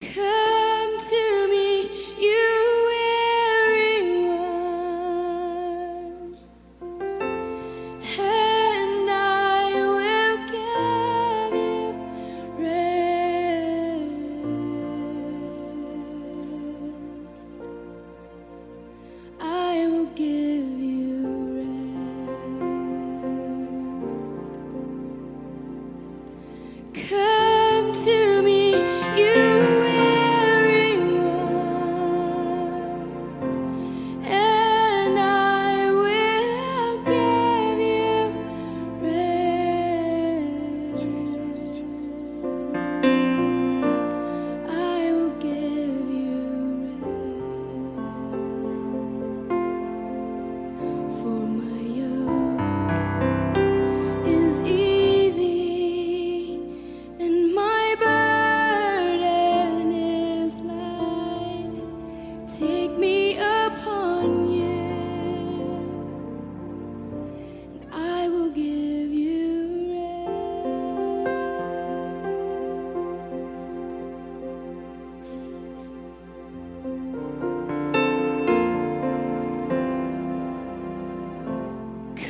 Come to me, you weary one, and I will give you rest. I will give you rest. Come to me, you weary ones, and I will give you rest. I will give you rest. For my yoke is easy and my burden is light. Take me upon you, and I will give you rest.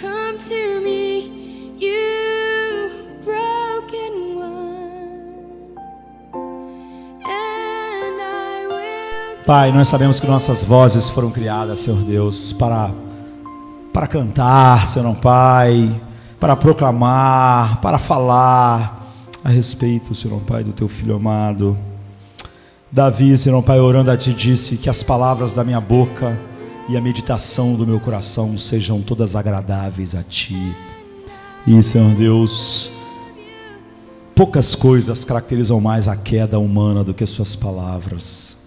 Come to me, you broken one, and I will. Pai, nós sabemos que nossas vozes foram criadas, Senhor Deus, para cantar, Senhor Pai, para proclamar, para falar a respeito, Senhor Pai, do Teu Filho amado. Davi, Senhor Pai, orando a Ti, disse que as palavras da minha boca e a meditação do meu coração sejam todas agradáveis a Ti. E, Senhor Deus, poucas coisas caracterizam mais a queda humana do que Suas palavras.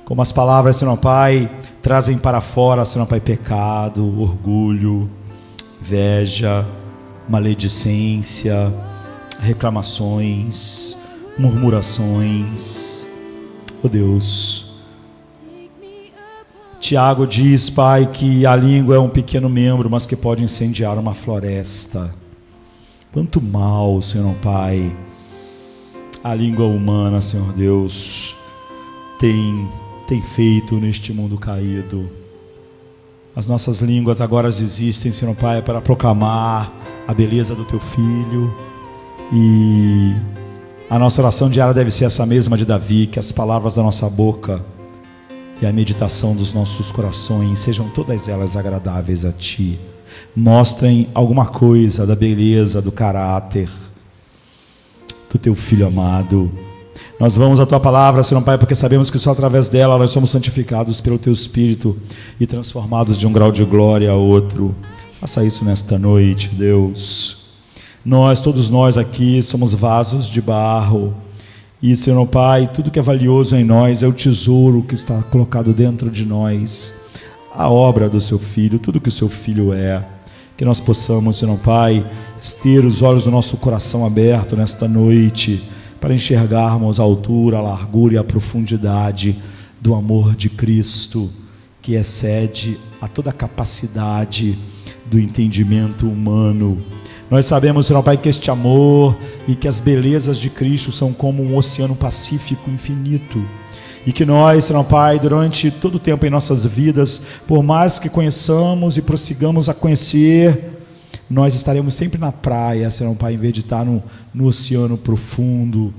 Como as palavras, Senhor Pai, trazem para fora, Senhor Pai, pecado, orgulho, inveja, maledicência, reclamações, murmurações. Oh Deus, Tiago diz, Pai, que a língua é um pequeno membro, mas que pode incendiar uma floresta. Quanto mal, Senhor Pai, a língua humana, Senhor Deus, tem feito neste mundo caído. As nossas línguas agora existem, Senhor Pai, para proclamar a beleza do Teu Filho. E a nossa oração diária deve ser essa mesma de Davi, que as palavras da nossa boca e a meditação dos nossos corações sejam todas elas agradáveis a Ti. Mostrem alguma coisa da beleza, do caráter do Teu Filho amado. Nós vamos à Tua palavra, Senhor Pai, porque sabemos que só através dela nós somos santificados pelo Teu Espírito e transformados de um grau de glória a outro. Faça isso nesta noite, Deus. Todos nós aqui somos vasos de barro. E, Senhor Pai, tudo que é valioso em nós é o tesouro que está colocado dentro de nós, a obra do Seu Filho, tudo que o Seu Filho é. Que nós possamos, Senhor Pai, ter os olhos do nosso coração aberto nesta noite, para enxergarmos a altura, a largura e a profundidade do amor de Cristo, que excede a toda a capacidade do entendimento humano. Nós sabemos, Senhor Pai, que este amor e que as belezas de Cristo são como um oceano pacífico infinito, e que nós, Senhor Pai, durante todo o tempo em nossas vidas, por mais que conheçamos e prossigamos a conhecer, nós estaremos sempre na praia, Senhor Pai, em vez de estar no oceano profundo,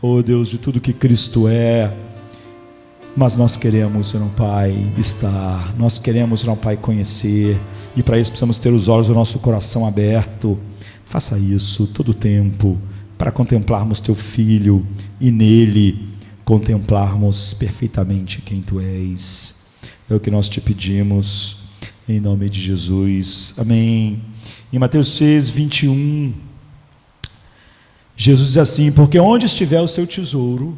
oh Deus, de tudo que Cristo é. Mas nós queremos, Senhor Pai, estar, nós queremos, Senhor Pai, conhecer, e para isso precisamos ter os olhos do nosso coração aberto. Faça isso todo o tempo, para contemplarmos Teu Filho e nele contemplarmos perfeitamente quem Tu és. É o que nós te pedimos, em nome de Jesus. Amém. Em Mateus 6, 21, Jesus diz assim: porque onde estiver o seu tesouro,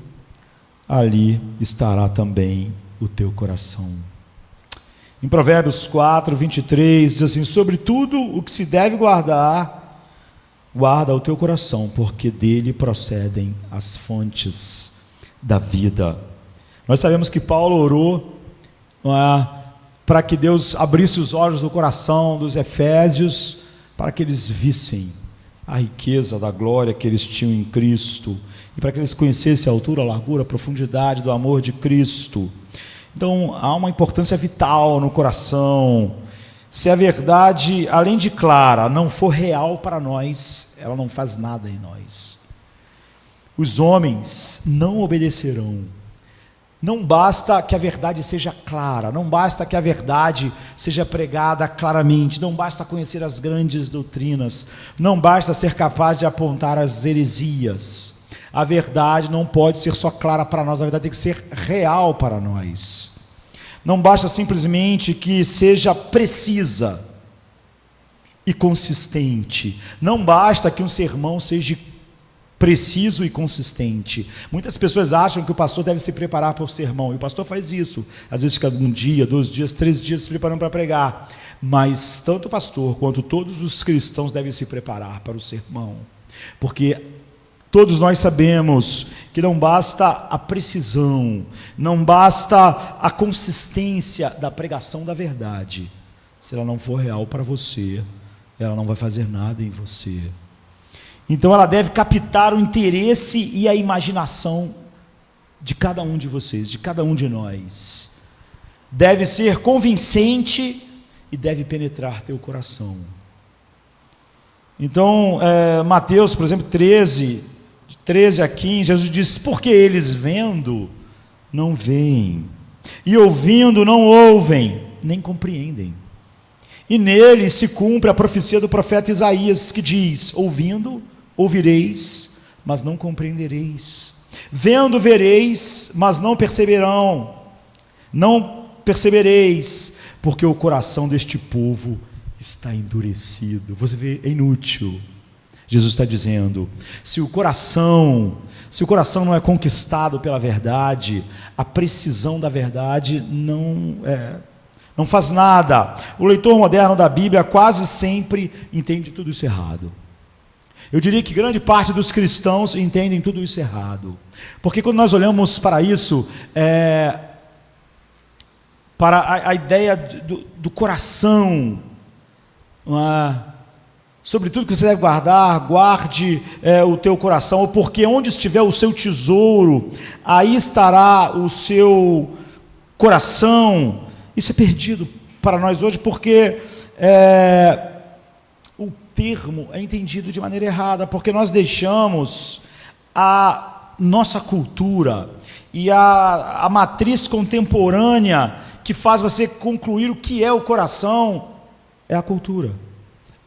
ali estará também o teu coração. Em Provérbios 4, 23, diz assim: sobre tudo o que se deve guardar, guarda o teu coração, porque dele procedem as fontes da vida. Nós sabemos que Paulo orou para que Deus abrisse os olhos do coração dos efésios, para que eles vissem a riqueza da glória que eles tinham em Cristo, e para que eles conhecessem a altura, a largura, a profundidade do amor de Cristo. Então, há uma importância vital no coração. Se a verdade, além de clara, não for real para nós, ela não faz nada em nós. Os homens não obedecerão. Não basta que a verdade seja clara, não basta que a verdade seja pregada claramente, não basta conhecer as grandes doutrinas, não basta ser capaz de apontar as heresias. A verdade não pode ser só clara para nós, a verdade tem que ser real para nós. Não basta simplesmente que seja precisa e consistente. Não basta que um sermão seja preciso e consistente. Muitas pessoas acham que o pastor deve se preparar para o sermão, e o pastor faz isso. Às vezes fica 1 dia, 2 dias, 3 dias se preparando para pregar. Mas tanto o pastor quanto todos os cristãos devem se preparar para o sermão. Porque todos nós sabemos que não basta a precisão, não basta a consistência da pregação da verdade. Se ela não for real para você, ela não vai fazer nada em você. Então ela deve captar o interesse e a imaginação de cada um de vocês, de cada um de nós. Deve ser convincente e deve penetrar teu coração. Então, Mateus, por exemplo, 13, de 13 a 15, Jesus diz: porque eles vendo, não veem, e ouvindo, não ouvem, nem compreendem. E nele se cumpre a profecia do profeta Isaías, que diz: ouvindo, ouvireis, mas não compreendereis. Vendo, vereis, mas não perceberão. Não percebereis, porque o coração deste povo está endurecido. Você vê, é inútil. Jesus está dizendo, se o coração não é conquistado pela verdade, a precisão da verdade não faz nada. O leitor moderno da Bíblia quase sempre entende tudo isso errado. Eu diria que grande parte dos cristãos entendem tudo isso errado. Porque quando nós olhamos para isso, para a ideia do coração, sobre tudo que você deve guardar, guarde o teu coração, porque onde estiver o seu tesouro, aí estará o seu coração. Isso é perdido para nós hoje, porque o termo é entendido de maneira errada, porque nós deixamos a nossa cultura e a matriz contemporânea que faz você concluir o que é o coração, é a cultura,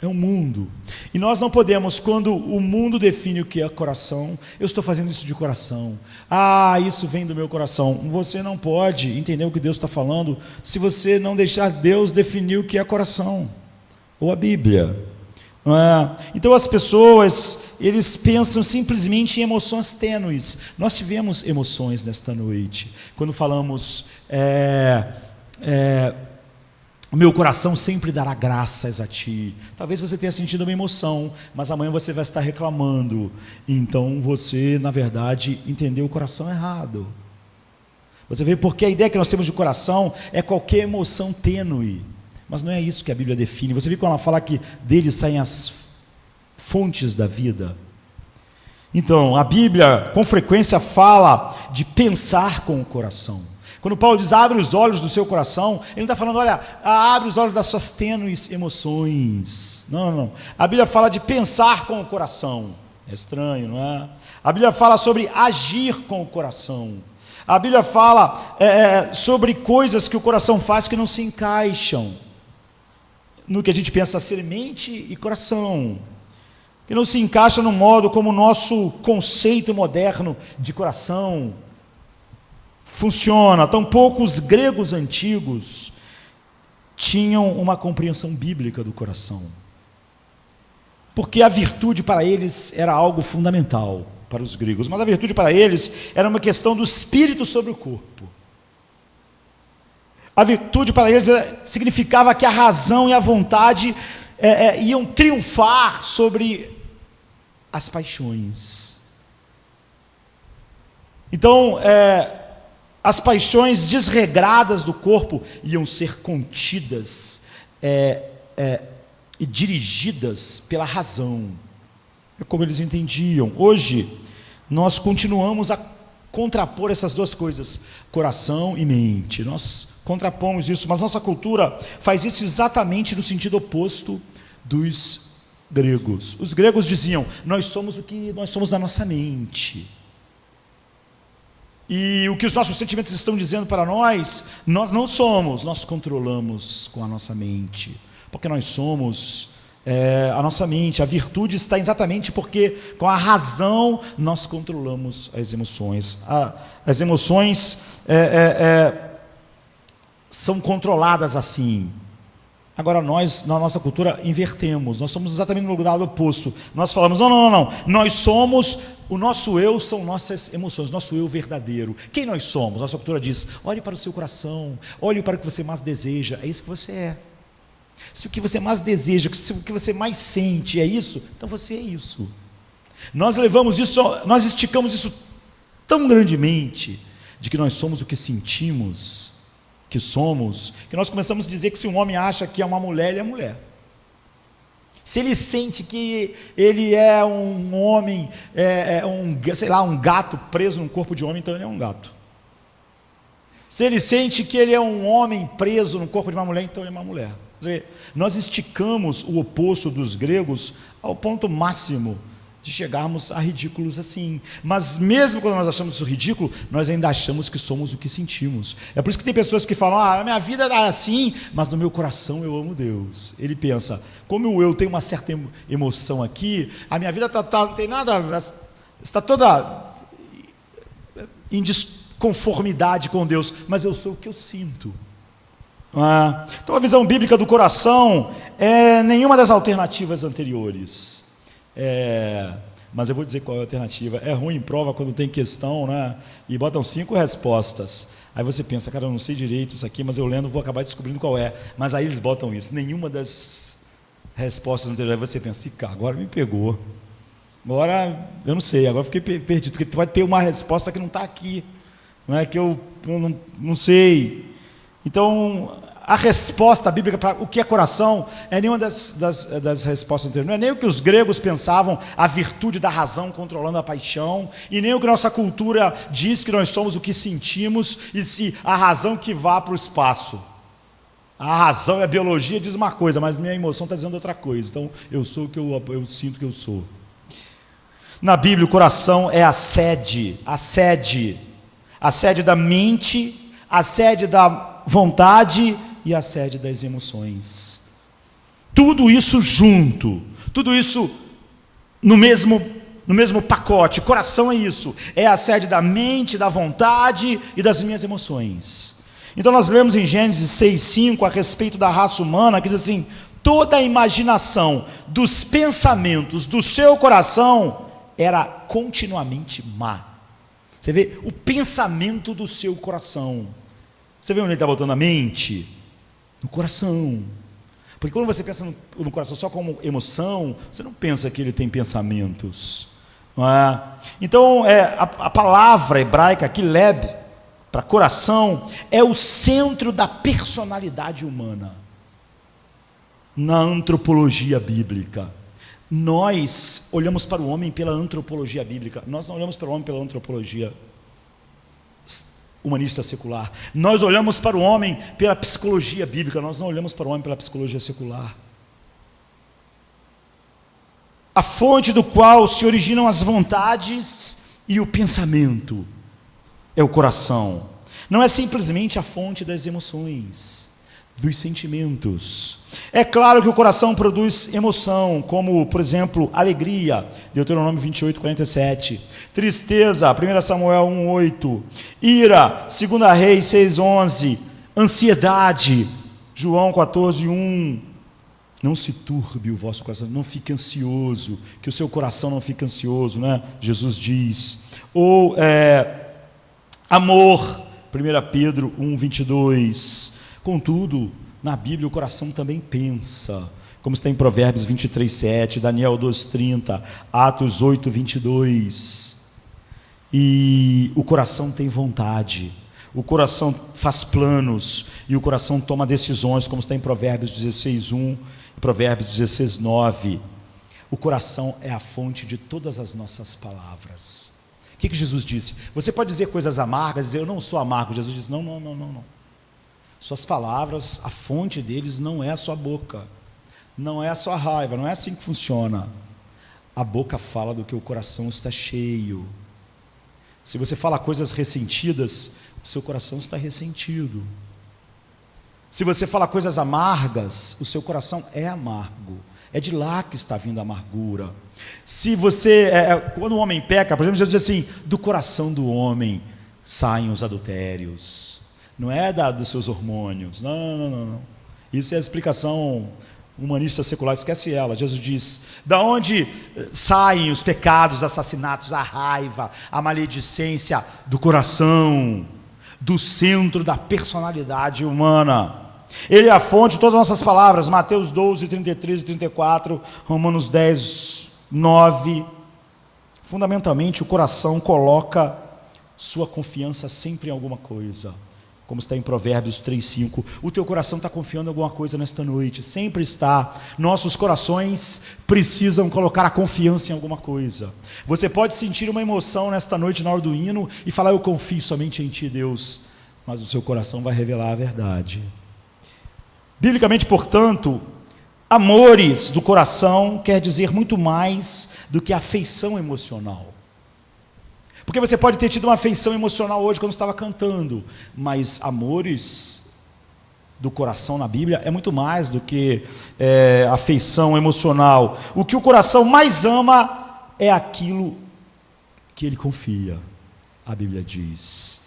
é o mundo. E nós não podemos, quando o mundo define o que é coração, eu estou fazendo isso de coração, isso vem do meu coração. Você não pode entender o que Deus está falando se você não deixar Deus definir o que é coração, ou a Bíblia. Não é? Então as pessoas, eles pensam simplesmente em emoções tênues. Nós tivemos emoções nesta noite, quando falamos o meu coração sempre dará graças a ti. Talvez você tenha sentido uma emoção, mas amanhã você vai estar reclamando. Então você, na verdade, entendeu o coração errado. Você vê, porque a ideia que nós temos de coração é qualquer emoção tênue, mas não é isso que a Bíblia define. Você vê quando ela fala que dele saem as fontes da vida. Então, a Bíblia com frequência fala de pensar com o coração. Quando Paulo diz, abre os olhos do seu coração, ele não está falando, olha, abre os olhos das suas tênues emoções. Não. A Bíblia fala de pensar com o coração. É estranho, não é? A Bíblia fala sobre agir com o coração. A Bíblia fala sobre coisas que o coração faz que não se encaixam no que a gente pensa ser mente e coração, que não se encaixa no modo como o nosso conceito moderno de coração funciona. Tampouco os gregos antigos tinham uma compreensão bíblica do coração, porque a virtude para eles era algo fundamental para os gregos, mas a virtude para eles era uma questão do espírito sobre o corpo. A virtude para eles significava que a razão e a vontade iam triunfar sobre as paixões. Então, as paixões desregradas do corpo iam ser contidas e dirigidas pela razão. É como eles entendiam. Hoje, nós continuamos a contrapor essas duas coisas, coração e mente. Nós contrapomos isso, mas nossa cultura faz isso exatamente no sentido oposto dos gregos. Os gregos diziam: nós somos o que nós somos na nossa mente. E o que os nossos sentimentos estão dizendo para nós não somos, nós controlamos com a nossa mente. Porque nós somos a nossa mente. A virtude está exatamente porque com a razão nós controlamos as emoções. As emoções são controladas assim. Agora nós, na nossa cultura, invertemos. Nós somos exatamente no lugar oposto. Nós falamos: não. Nós somos, o nosso eu são nossas emoções, nosso eu verdadeiro. Quem nós somos? Nossa cultura diz: olhe para o seu coração, olhe para o que você mais deseja. É isso que você é. Se o que você mais deseja, se o que você mais sente é isso, então você é isso. Nós levamos isso, nós esticamos isso tão grandemente, de que nós somos o que sentimos que somos, que nós começamos a dizer que se um homem acha que é uma mulher, ele é mulher. Se ele sente que ele é um homem, um gato preso no corpo de homem, então ele é um gato. Se ele sente que ele é um homem preso no corpo de uma mulher, então ele é uma mulher. Quer dizer, nós esticamos o oposto dos gregos ao ponto máximo de chegarmos a ridículos assim. Mas mesmo quando nós achamos isso ridículo, nós ainda achamos que somos o que sentimos. É por isso que tem pessoas que falam: a minha vida é assim, mas no meu coração eu amo Deus. Ele pensa: como eu tenho uma certa emoção aqui, a minha vida não tem nada, está toda em desconformidade com Deus, mas eu sou o que eu sinto. Então a visão bíblica do coração é nenhuma das alternativas anteriores. Mas eu vou dizer qual é a alternativa. É ruim em prova quando tem questão, né? E botam 5 respostas. Aí você pensa: cara, eu não sei direito isso aqui, mas eu lendo vou acabar descobrindo qual é. Mas aí eles botam isso, nenhuma das respostas anteriores. Aí você pensa: cara, agora me pegou. Agora eu não sei, agora fiquei perdido, porque vai ter uma resposta que não está aqui, não é que eu não sei. Então, a resposta bíblica para o que é coração é nenhuma das respostas anteriores. Não é nem o que os gregos pensavam, a virtude da razão controlando a paixão, e nem o que nossa cultura diz que nós somos o que sentimos, e se a razão que vá para o espaço. A razão e a biologia diz uma coisa, mas minha emoção está dizendo outra coisa. Então, eu sou o que eu sinto que eu sou. Na Bíblia, o coração é a sede da mente, a sede da vontade e a sede das emoções. Tudo isso junto, tudo isso no mesmo pacote. Coração é isso, é a sede da mente, da vontade e das minhas emoções. Então nós lemos em Gênesis 6:5 a respeito da raça humana, que diz assim: toda a imaginação dos pensamentos do seu coração era continuamente má. Você vê o pensamento do seu coração. Você vê onde ele está botando a mente? No coração. Porque quando você pensa no coração só como emoção, você não pensa que ele tem pensamentos. Não é? Então, a palavra hebraica aqui, leb, para coração, é o centro da personalidade humana. Na antropologia bíblica. Nós olhamos para o homem pela antropologia bíblica. Nós não olhamos para o homem pela antropologia humanista secular. Nós olhamos para o homem pela psicologia bíblica. Nós não olhamos para o homem pela psicologia secular. A fonte do qual se originam as vontades e o pensamento é o coração. Não é simplesmente a fonte das emoções, dos sentimentos. É claro que o coração produz emoção, como, por exemplo, alegria, Deuteronômio 28:47, tristeza, 1 Samuel 1:8, ira, 2 Reis 6:11, ansiedade, João 14:1. Não se turbe o vosso coração, não fique ansioso, que o seu coração não fique ansioso, né? Jesus diz. Ou amor, 1 Pedro 1:22. Contudo, na Bíblia o coração também pensa, como está em Provérbios 23:7, Daniel 2:30, Atos 8:22. E o coração tem vontade, o coração faz planos, e o coração toma decisões, como está em Provérbios 16:1 e Provérbios 16:9. O coração é a fonte de todas as nossas palavras. O que Jesus disse? Você pode dizer coisas amargas, dizer eu não sou amargo. Jesus disse, não. Suas palavras, a fonte deles não é a sua boca, não é a sua raiva, não é assim que funciona. A boca fala do que o coração está cheio. Se você fala coisas ressentidas, o seu coração está ressentido. Se você fala coisas amargas, o seu coração é amargo. É de lá que está vindo a amargura. Se você, quando o homem peca, por exemplo, Jesus diz assim, do coração do homem saem os adultérios. Não é dos seus hormônios, não. Isso é a explicação humanista secular, esquece ela. Jesus diz, da onde saem os pecados, os assassinatos, a raiva, a maledicência? Do coração, do centro da personalidade humana. Ele é a fonte de todas as nossas palavras. Mateus 12, 33 e 34, Romanos 10, 9. Fundamentalmente, o coração coloca sua confiança sempre em alguma coisa. Como está em Provérbios 3, 5. O teu coração está confiando em alguma coisa nesta noite. Sempre está. Nossos corações precisam colocar a confiança em alguma coisa. Você pode sentir uma emoção nesta noite, na hora do hino, e falar, eu confio somente em ti, Deus. Mas o seu coração vai revelar a verdade. Biblicamente, portanto, amores do coração quer dizer muito mais do que afeição emocional. Porque você pode ter tido uma afeição emocional hoje quando estava cantando, mas amores do coração na Bíblia é muito mais do que afeição emocional. O que o coração mais ama é aquilo que ele confia, a Bíblia diz.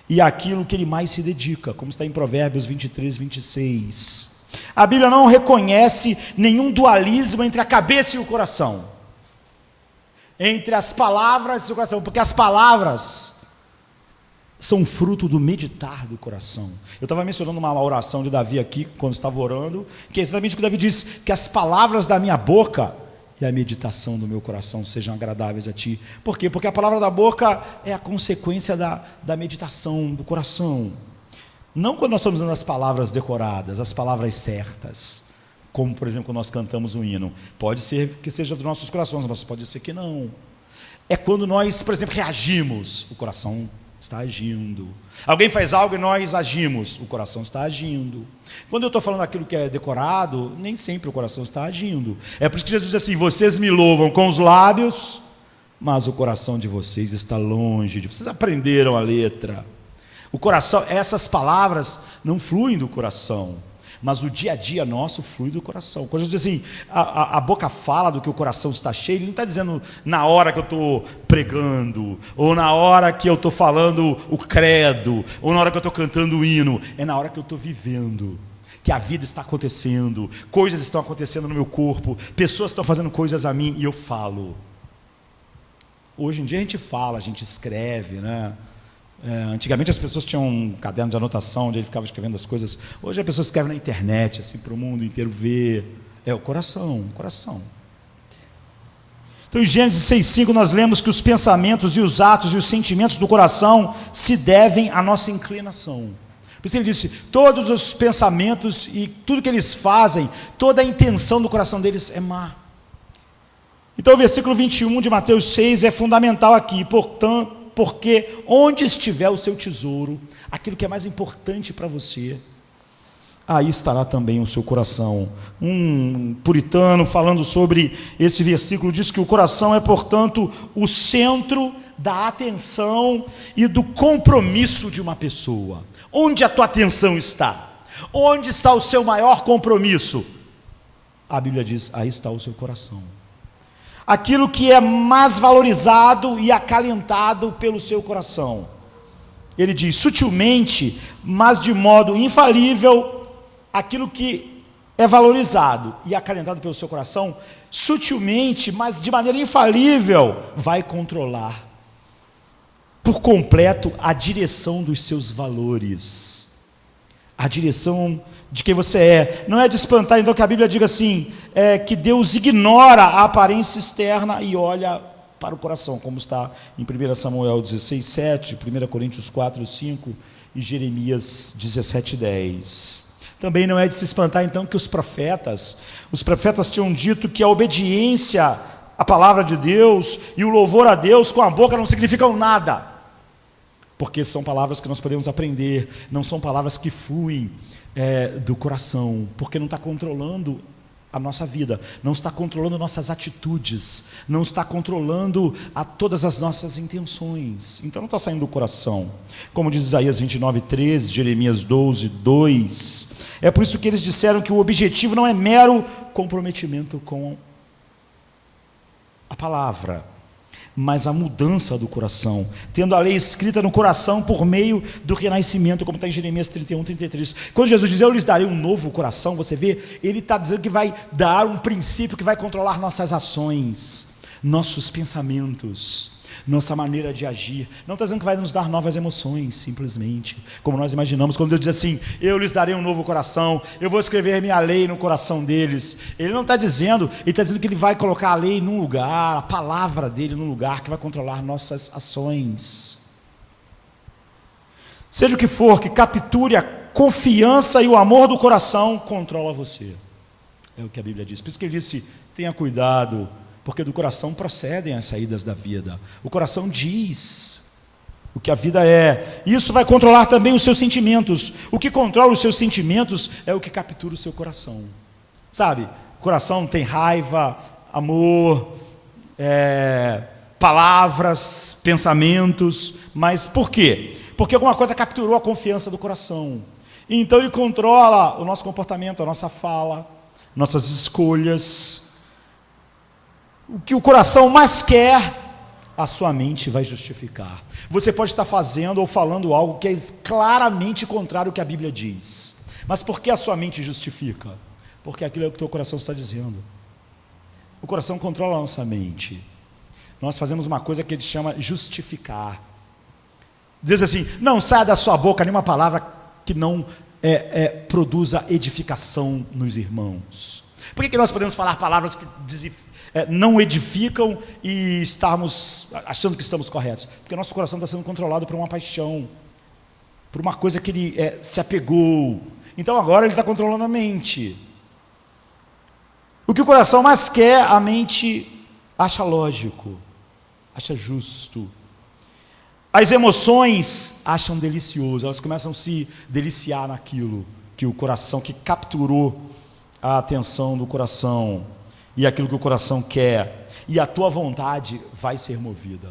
E aquilo que ele mais se dedica, como está em Provérbios 23, 26. A Bíblia não reconhece nenhum dualismo entre a cabeça e o coração, entre as palavras e o coração, porque as palavras são fruto do meditar do coração. Eu estava mencionando uma oração de Davi aqui, quando estava orando, que é exatamente o que Davi diz, que as palavras da minha boca e a meditação do meu coração sejam agradáveis a ti. Por quê? Porque a palavra da boca é a consequência da meditação do coração. Não quando nós estamos usando as palavras decoradas, as palavras certas, como por exemplo quando nós cantamos um hino. Pode ser que seja dos nossos corações, mas pode ser que não. É quando nós, por exemplo, reagimos, o coração está agindo. Alguém faz algo e nós agimos, o coração está agindo. Quando eu estou falando aquilo que é decorado, nem sempre o coração está agindo. É por isso que Jesus diz assim, vocês me louvam com os lábios, mas o coração de vocês está longe de vocês. Aprenderam a letra. O coração, essas palavras não fluem do coração, mas o dia a dia nosso flui do coração. Quando Jesus diz assim, a boca fala do que o coração está cheio, ele não está dizendo na hora que eu estou pregando, ou na hora que eu estou falando o credo, ou na hora que eu estou cantando o hino, é na hora que eu estou vivendo, que a vida está acontecendo, coisas estão acontecendo no meu corpo, pessoas estão fazendo coisas a mim, e eu falo. Hoje em dia a gente fala, a gente escreve, né? Antigamente as pessoas tinham um caderno de anotação onde ele ficava escrevendo as coisas. Hoje as pessoas escrevem na internet, assim, para o mundo inteiro ver. É o coração. Então em Gênesis 6,5 nós lemos que os pensamentos e os atos e os sentimentos do coração se devem à nossa inclinação. Por isso ele disse, todos os pensamentos e tudo que eles fazem, toda a intenção do coração deles é má. Então o versículo 21 de Mateus 6 é fundamental aqui, portanto, porque onde estiver o seu tesouro, aquilo que é mais importante para você, aí estará também o seu coração. Um puritano falando sobre esse versículo diz que o coração é, portanto, o centro da atenção e do compromisso de uma pessoa. Onde a tua atenção está? Onde está o seu maior compromisso? A Bíblia diz, aí está o seu coração. Aquilo que é mais valorizado e acalentado pelo seu coração. Ele diz, sutilmente, mas de modo infalível, aquilo que é valorizado e acalentado pelo seu coração, sutilmente, mas de maneira infalível, vai controlar por completo a direção dos seus valores, a direção de quem você é. Não é de espantar então que a Bíblia diga assim, que Deus ignora a aparência externa e olha para o coração, como está em 1 Samuel 16, 7, 1 Coríntios 4, 5 e Jeremias 17, 10. Também não é de se espantar então que os profetas tinham dito que a obediência a palavra de Deus e o louvor a Deus com a boca não significam nada, porque são palavras que nós podemos aprender, não são palavras que fluem do coração, porque não está controlando a nossa vida, não está controlando nossas atitudes, não está controlando todas as nossas intenções, então não está saindo do coração, como diz Isaías 29:13, Jeremias 12:2, é por isso que eles disseram que o objetivo não é mero comprometimento com a palavra, mas a mudança do coração, tendo a lei escrita no coração por meio do renascimento, como está em Jeremias 31:33. Quando Jesus diz, eu lhes darei um novo coração, você vê, ele está dizendo que vai dar um princípio que vai controlar nossas ações, nossos pensamentos, nossa maneira de agir. Não está dizendo que vai nos dar novas emoções, simplesmente, como nós imaginamos, quando Deus diz assim, eu lhes darei um novo coração, eu vou escrever minha lei no coração deles. Ele não está dizendo, ele está dizendo que ele vai colocar a lei num lugar, a palavra dele num lugar que vai controlar nossas ações. Seja o que for, que capture a confiança e o amor do coração, controla você. É o que a Bíblia diz. Por isso que ele disse, tenha cuidado, porque do coração procedem as saídas da vida. O coração diz o que a vida é. Isso vai controlar também os seus sentimentos. O que controla os seus sentimentos é o que captura o seu coração. Sabe? O coração tem raiva, amor, palavras, pensamentos. Mas por quê? Porque alguma coisa capturou a confiança do coração. E então ele controla o nosso comportamento, a nossa fala, nossas escolhas. O que o coração mais quer, a sua mente vai justificar. Você pode estar fazendo ou falando algo que é claramente contrário ao que a Bíblia diz. Mas por que a sua mente justifica? Porque aquilo é o que o teu coração está dizendo. O coração controla a nossa mente. Nós fazemos uma coisa que ele chama justificar. Diz assim, não saia da sua boca nenhuma palavra que não produza edificação nos irmãos. Por que nós podemos falar palavras que não edificam e estamos achando que estamos corretos? Porque nosso coração está sendo controlado por uma paixão, por uma coisa que ele se apegou. Então agora ele está controlando a mente. O que o coração mais quer, a mente acha lógico, acha justo. As emoções acham delicioso, elas começam a se deliciar naquilo que o coração, que capturou a atenção do coração, e aquilo que o coração quer, e a tua vontade vai ser movida.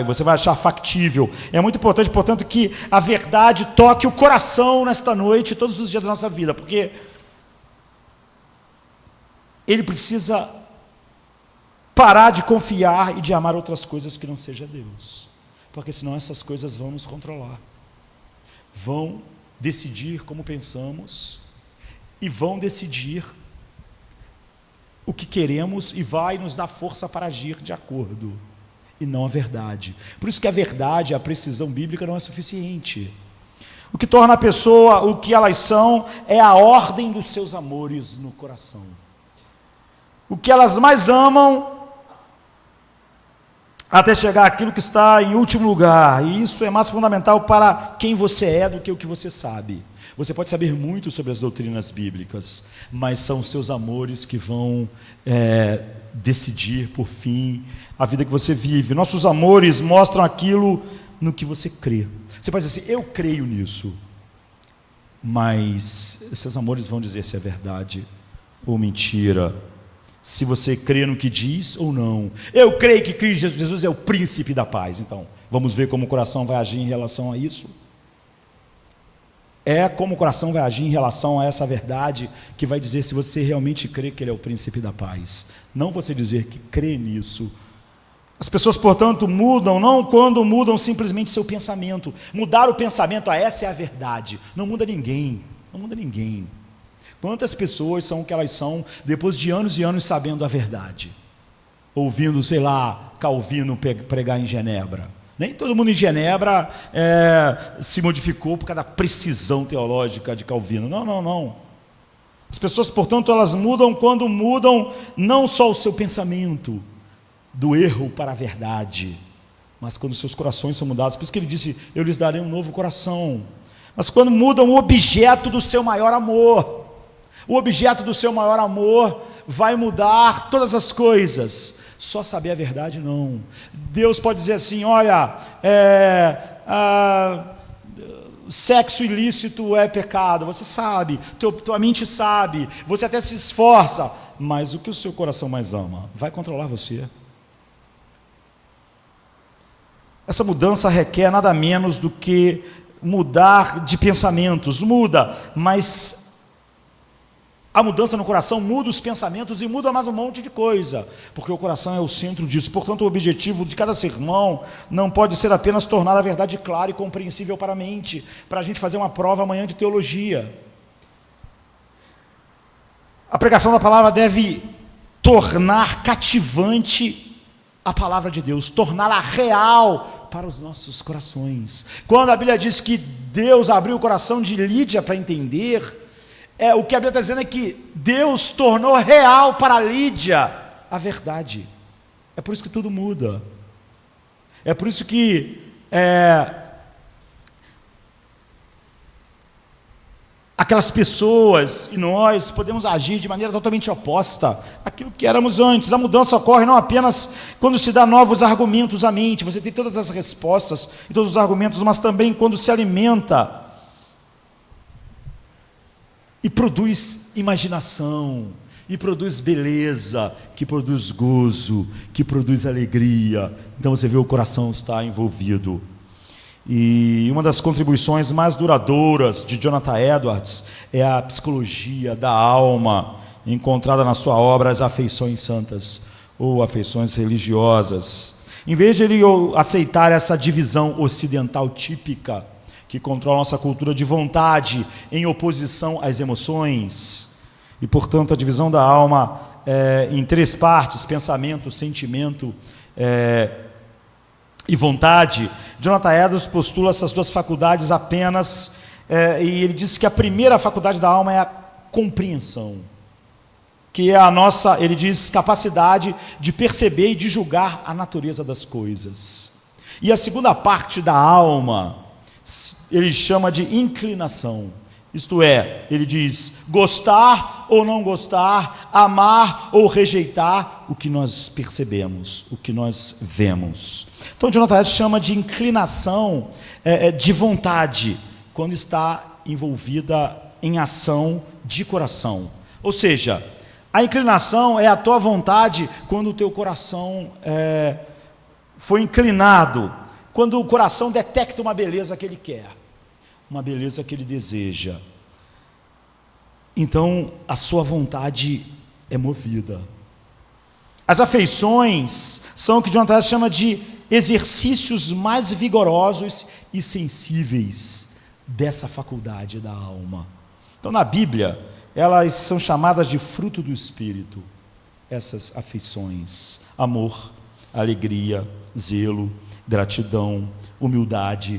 Você vai achar factível. É muito importante, portanto, que a verdade toque o coração nesta noite, todos os dias da nossa vida, porque ele precisa parar de confiar e de amar outras coisas que não seja Deus, porque senão essas coisas vão nos controlar, vão decidir como pensamos, e vão decidir o que queremos e vai nos dar força para agir de acordo, e não a verdade. Por isso que a verdade, a precisão bíblica não é suficiente. O que torna a pessoa o que elas são é a ordem dos seus amores no coração. O que elas mais amam, até chegar àquilo que está em último lugar, e isso é mais fundamental para quem você é do que o que você sabe. Você pode saber muito sobre as doutrinas bíblicas, mas são os seus amores que vão decidir, por fim, a vida que você vive. Nossos amores mostram aquilo no que você crê. Você pode dizer assim, eu creio nisso, mas seus amores vão dizer se é verdade ou mentira, se você crê no que diz ou não. Eu creio que Cristo Jesus é o príncipe da paz. Então, vamos ver como o coração vai agir em relação a isso. É como o coração vai agir em relação a essa verdade que vai dizer se você realmente crê que Ele é o príncipe da paz. Não você dizer que crê nisso. As pessoas, portanto, mudam, não quando mudam simplesmente seu pensamento. Mudar o pensamento, essa é a verdade. Não muda ninguém, não muda ninguém. Quantas pessoas são o que elas são depois de anos e anos sabendo a verdade? Ouvindo, sei lá, Calvino pregar em Genebra. Nem todo mundo em Genebra se modificou por causa da precisão teológica de Calvino. Não. As pessoas, portanto, elas mudam quando mudam não só o seu pensamento, do erro para a verdade, mas quando seus corações são mudados. Por isso que ele disse, eu lhes darei um novo coração. Mas quando mudam o objeto do seu maior amor, o objeto do seu maior amor vai mudar todas as coisas. Só saber a verdade não. Deus pode dizer assim: olha, sexo ilícito é pecado, você sabe, tua mente sabe, você até se esforça, mas o que o seu coração mais ama vai controlar você. Essa mudança requer nada menos do que mudar de pensamentos. Muda, mas a mudança no coração muda os pensamentos e muda mais um monte de coisa, porque o coração é o centro disso. Portanto, o objetivo de cada sermão não pode ser apenas tornar a verdade clara e compreensível para a mente, para a gente fazer uma prova amanhã de teologia. A pregação da palavra deve tornar cativante a palavra de Deus, torná-la real para os nossos corações. Quando a Bíblia diz que Deus abriu o coração de Lídia para entender, o que a Bíblia está dizendo é que Deus tornou real para Lídia a verdade. É por isso que tudo muda. É por isso que aquelas pessoas e nós podemos agir de maneira totalmente oposta àquilo que éramos antes. A mudança ocorre não apenas quando se dá novos argumentos à mente, você tem todas as respostas e todos os argumentos, mas também quando se alimenta e produz imaginação, e produz beleza, que produz gozo, que produz alegria. Então você vê, o coração está envolvido. E uma das contribuições mais duradouras de Jonathan Edwards é a psicologia da alma, encontrada na sua obra As Afeições Santas, ou Afeições Religiosas. Em vez de ele aceitar essa divisão ocidental típica, que controla nossa cultura de vontade em oposição às emoções, e portanto a divisão da alma em três partes: pensamento, sentimento e vontade, Jonathan Edwards postula essas duas faculdades apenas, e ele diz que a primeira faculdade da alma é a compreensão, que é a nossa, ele diz, capacidade de perceber e de julgar a natureza das coisas. E a segunda parte da alma, ele chama de inclinação. Isto é, ele diz, gostar ou não gostar, amar ou rejeitar o que nós percebemos, o que nós vemos. Então, Jonathan Edwards chama de inclinação de vontade, quando está envolvida em ação de coração. Ou seja, a inclinação é a tua vontade quando o teu coração foi inclinado, quando o coração detecta uma beleza que ele quer, uma beleza que ele deseja. Então, a sua vontade é movida. As afeições são o que Jonathan Edwards chama de exercícios mais vigorosos e sensíveis dessa faculdade da alma. Então, na Bíblia, elas são chamadas de fruto do Espírito, essas afeições: amor, alegria, zelo, gratidão, humildade.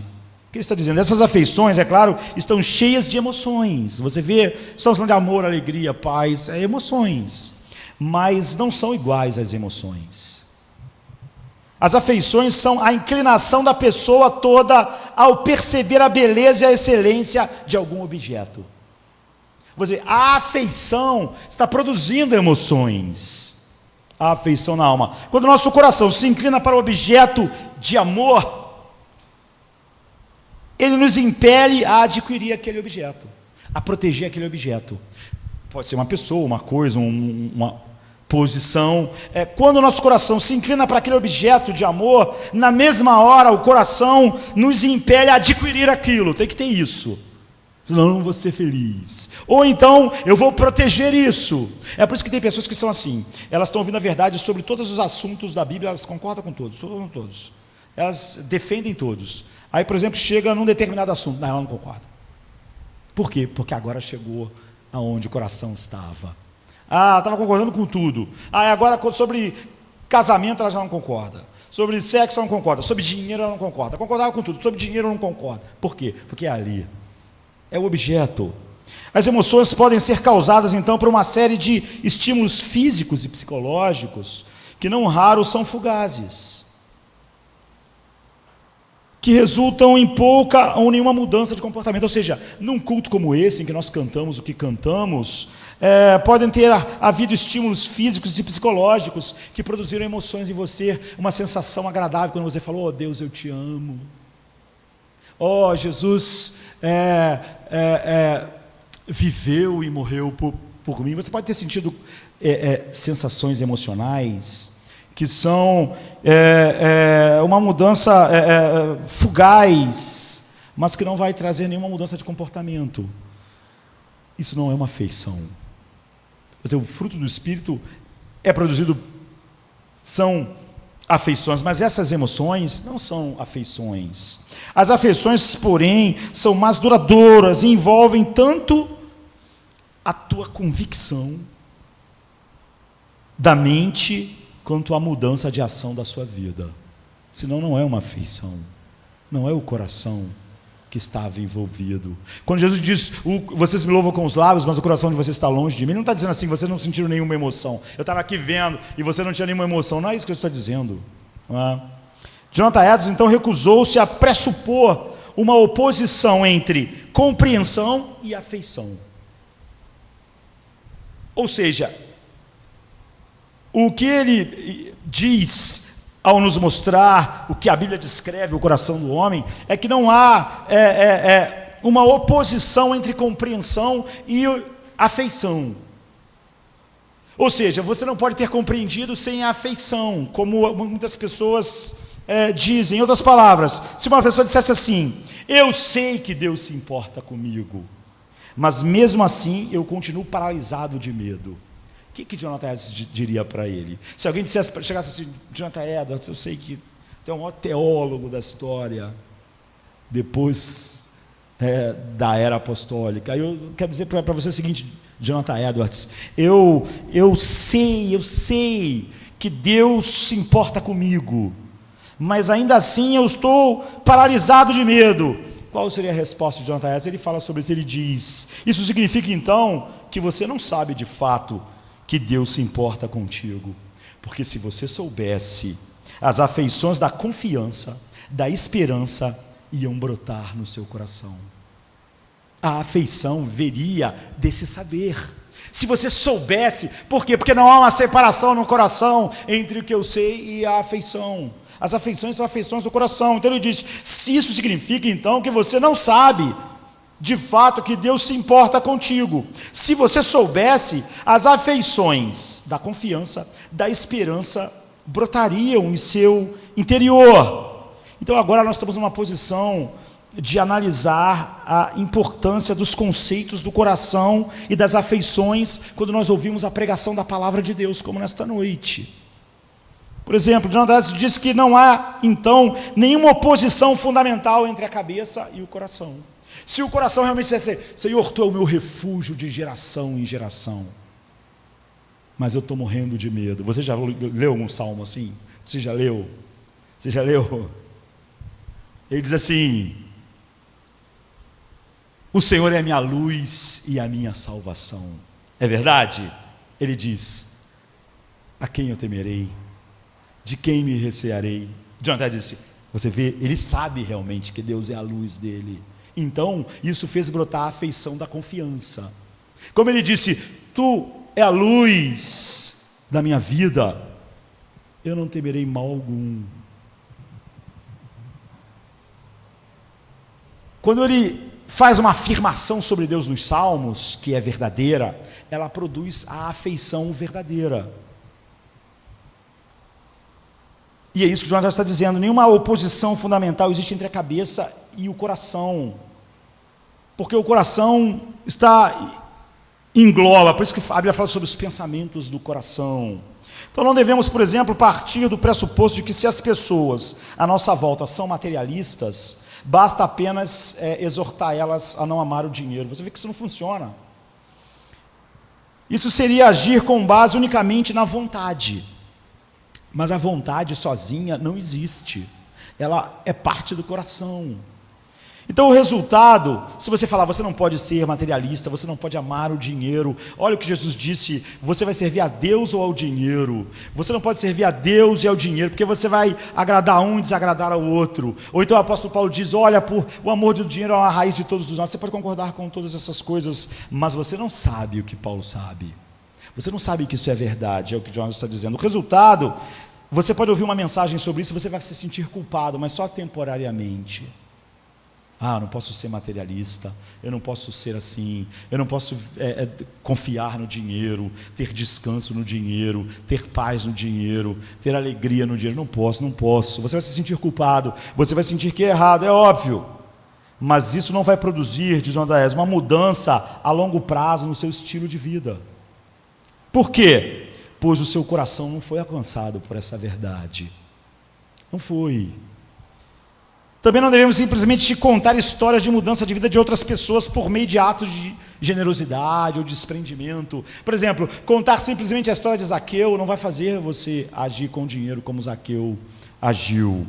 O que ele está dizendo? Essas afeições, é claro, estão cheias de emoções. Você vê, estamos falando de amor, alegria, paz, emoções, mas não são iguais às emoções. As afeições são a inclinação da pessoa toda ao perceber a beleza e a excelência de algum objeto. Você, a afeição está produzindo emoções. A afeição na alma. Quando o nosso coração se inclina para o objeto de amor, ele nos impele a adquirir aquele objeto, a proteger aquele objeto. Pode ser uma pessoa, uma coisa, uma posição. Quando o nosso coração se inclina para aquele objeto de amor, na mesma hora o coração nos impele a adquirir aquilo. Tem que ter isso, senão eu não vou ser feliz. Ou então eu vou proteger isso. É por isso que tem pessoas que são assim, elas estão ouvindo a verdade sobre todos os assuntos da Bíblia, elas concordam com todos, elas defendem todos. Aí, por exemplo, chega num determinado assunto, não, ela não concorda. Por quê? Porque agora chegou aonde o coração estava. Ela estava concordando com tudo. Agora sobre casamento ela já não concorda. Sobre sexo ela não concorda. Sobre dinheiro ela não concorda. Concordava com tudo. Sobre dinheiro ela não concorda. Por quê? Porque é ali. É o objeto. As emoções podem ser causadas, então, por uma série de estímulos físicos e psicológicos, que não raro são fugazes. que resultam em pouca ou nenhuma mudança de comportamento. Ou seja, num culto como esse, em que nós cantamos o que cantamos, podem ter havido estímulos físicos e psicológicos que produziram emoções em você, uma sensação agradável quando você falou: oh Deus, eu te amo. Oh, Jesus viveu e morreu por mim. Você pode ter sentido sensações emocionais que são uma mudança fugaz, mas que não vai trazer nenhuma mudança de comportamento. Isso não é uma afeição. Quer dizer, o fruto do Espírito é produzido, são afeições, mas essas emoções não são afeições. As afeições, porém, são mais duradouras e envolvem tanto a tua convicção da mente quanto a mudança de ação da sua vida. Senão não é uma afeição, não é o coração que estava envolvido. Quando Jesus diz: vocês me louvam com os lábios, mas o coração de vocês está longe de mim, ele não está dizendo assim: vocês não sentiram nenhuma emoção. Eu estava aqui vendo e você não tinha nenhuma emoção. Não é isso que ele está dizendo. Jonathan Edwards então recusou-se a pressupor uma oposição entre compreensão e afeição. Ou seja, o que ele diz ao nos mostrar o que a Bíblia descreve o coração do homem é que não há uma oposição entre compreensão e afeição. Ou seja, você não pode ter compreendido sem a afeição, como muitas pessoas dizem. Em outras palavras, se uma pessoa dissesse assim: eu sei que Deus se importa comigo, mas mesmo assim eu continuo paralisado de medo. O que Jonathan Edwards diria para ele? Se alguém chegasse assim: Jonathan Edwards, eu sei que tu é o maior teólogo da história, depois da era apostólica. Aí eu quero dizer para você o seguinte, Jonathan Edwards: eu sei que Deus se importa comigo, mas ainda assim eu estou paralisado de medo. Qual seria a resposta de Jonathan Edwards? Ele fala sobre isso, ele diz: isso significa então que você não sabe de fato que Deus se importa contigo, porque se você soubesse, as afeições da confiança, da esperança iam brotar no seu coração. A afeição viria desse saber. Se você soubesse, por quê? Porque não há uma separação no coração entre o que eu sei e a afeição. As afeições são afeições do coração. Então ele diz: se isso significa então que você não sabe de fato que Deus se importa contigo. Se você soubesse, as afeições da confiança, da esperança brotariam em seu interior. Então agora nós estamos numa posição de analisar a importância dos conceitos do coração e das afeições quando nós ouvimos a pregação da palavra de Deus, como nesta noite. Por exemplo, Jonathan Edwards diz que não há então nenhuma oposição fundamental entre a cabeça e o coração. Se o coração realmente disser: Senhor, Tu é o meu refúgio de geração em geração, mas eu estou morrendo de medo. Você já leu um salmo assim? Você já leu? Você já leu? Ele diz assim: o Senhor é a minha luz e a minha salvação. É verdade? Ele diz: a quem eu temerei? De quem me recearei? Jonathan disse: você vê, ele sabe realmente que Deus é a luz dele. Então, isso fez brotar a afeição da confiança. Como ele disse: Tu é a luz da minha vida, eu não temerei mal algum. Quando ele faz uma afirmação sobre Deus nos Salmos, que é verdadeira, ela produz a afeição verdadeira. E é isso que o Jonathan está dizendo: nenhuma oposição fundamental existe entre a cabeça e o coração, porque o coração engloba, por isso que a Bíblia fala sobre os pensamentos do coração. Então não devemos, por exemplo, partir do pressuposto de que se as pessoas à nossa volta são materialistas, basta apenas exortar elas a não amar o dinheiro. Você vê que isso não funciona. Isso seria agir com base unicamente na vontade. Mas a vontade sozinha não existe. Ela é parte do coração. Então o resultado, se você falar, você não pode ser materialista, você não pode amar o dinheiro, olha o que Jesus disse, você vai servir a Deus ou ao dinheiro? Você não pode servir a Deus e ao dinheiro, porque você vai agradar um e desagradar ao outro. Ou então o apóstolo Paulo diz, olha, o amor do dinheiro é a raiz de todos os nós. Você pode concordar com todas essas coisas, mas você não sabe o que Paulo sabe. Você não sabe que isso é verdade, é o que Jonas está dizendo. O resultado, você pode ouvir uma mensagem sobre isso e você vai se sentir culpado, mas só temporariamente. Eu não posso ser materialista, eu não posso ser assim, eu não posso confiar no dinheiro, ter descanso no dinheiro, ter paz no dinheiro, ter alegria no dinheiro. Não posso. Você vai se sentir culpado, você vai sentir que é errado, é óbvio. Mas isso não vai produzir, diz Odaés, uma mudança a longo prazo no seu estilo de vida. Por quê? Pois o seu coração não foi alcançado por essa verdade. Não foi. Também não devemos simplesmente contar histórias de mudança de vida de outras pessoas por meio de atos de generosidade ou desprendimento. Por exemplo, contar simplesmente a história de Zaqueu não vai fazer você agir com dinheiro como Zaqueu agiu.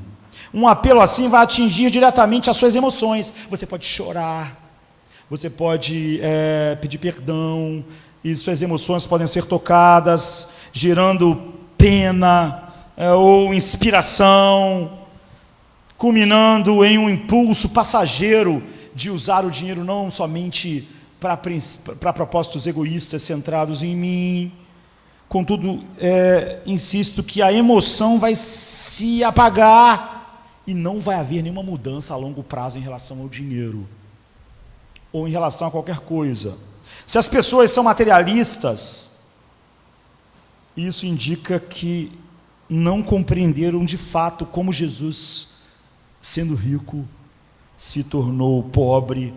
Um apelo assim vai atingir diretamente as suas emoções. Você pode chorar, você pode pedir perdão, e suas emoções podem ser tocadas, gerando pena ou inspiração, culminando em um impulso passageiro de usar o dinheiro não somente para propósitos egoístas centrados em mim. Contudo, insisto que a emoção vai se apagar e não vai haver nenhuma mudança a longo prazo em relação ao dinheiro ou em relação a qualquer coisa. Se as pessoas são materialistas, isso indica que não compreenderam de fato como Jesus, sendo rico, se tornou pobre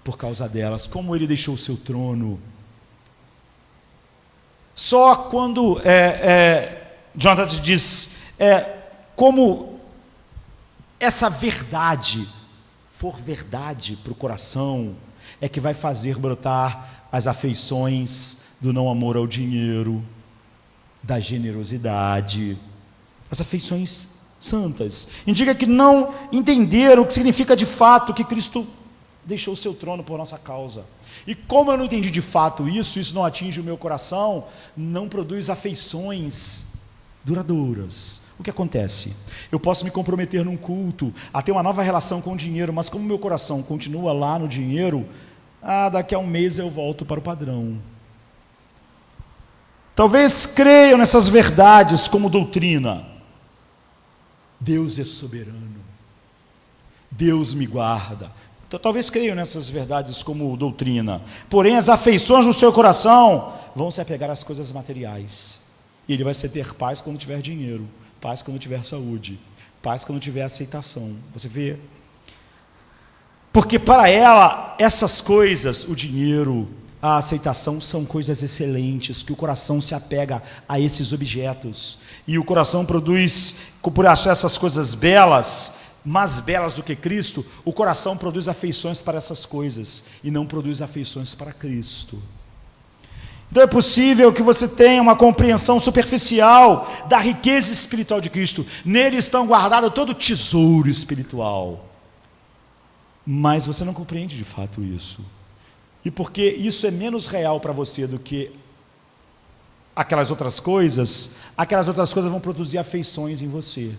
por causa delas, como ele deixou o seu trono. Só quando Jonathan diz, como essa verdade for verdade para o coração, é que vai fazer brotar as afeições do não amor ao dinheiro, da generosidade, as afeições santas. Indica que não entenderam o que significa de fato que Cristo deixou o seu trono por nossa causa. E como eu não entendi de fato isso não atinge o meu coração, não produz afeições duradouras. O que acontece? Eu posso me comprometer num culto, a ter uma nova relação com o dinheiro, mas como meu coração continua lá no dinheiro, daqui a um mês eu volto para o padrão. Talvez creiam nessas verdades como doutrina. Deus é soberano, Deus me guarda. Então, talvez creiam nessas verdades como doutrina, porém as afeições no seu coração vão se apegar às coisas materiais, e ele vai ter paz quando tiver dinheiro, paz quando tiver saúde, paz quando tiver aceitação. Você vê? Porque para ela, essas coisas, o dinheiro, a aceitação, são coisas excelentes, que o coração se apega a esses objetos, e o coração produz, por achar essas coisas belas, mais belas do que Cristo, o coração produz afeições para essas coisas, e não produz afeições para Cristo. Então é possível que você tenha uma compreensão superficial da riqueza espiritual de Cristo. Nele estão guardados todo o tesouro espiritual, mas você não compreende de fato isso. E porque isso é menos real para você do que aquelas outras coisas vão produzir afeições em você.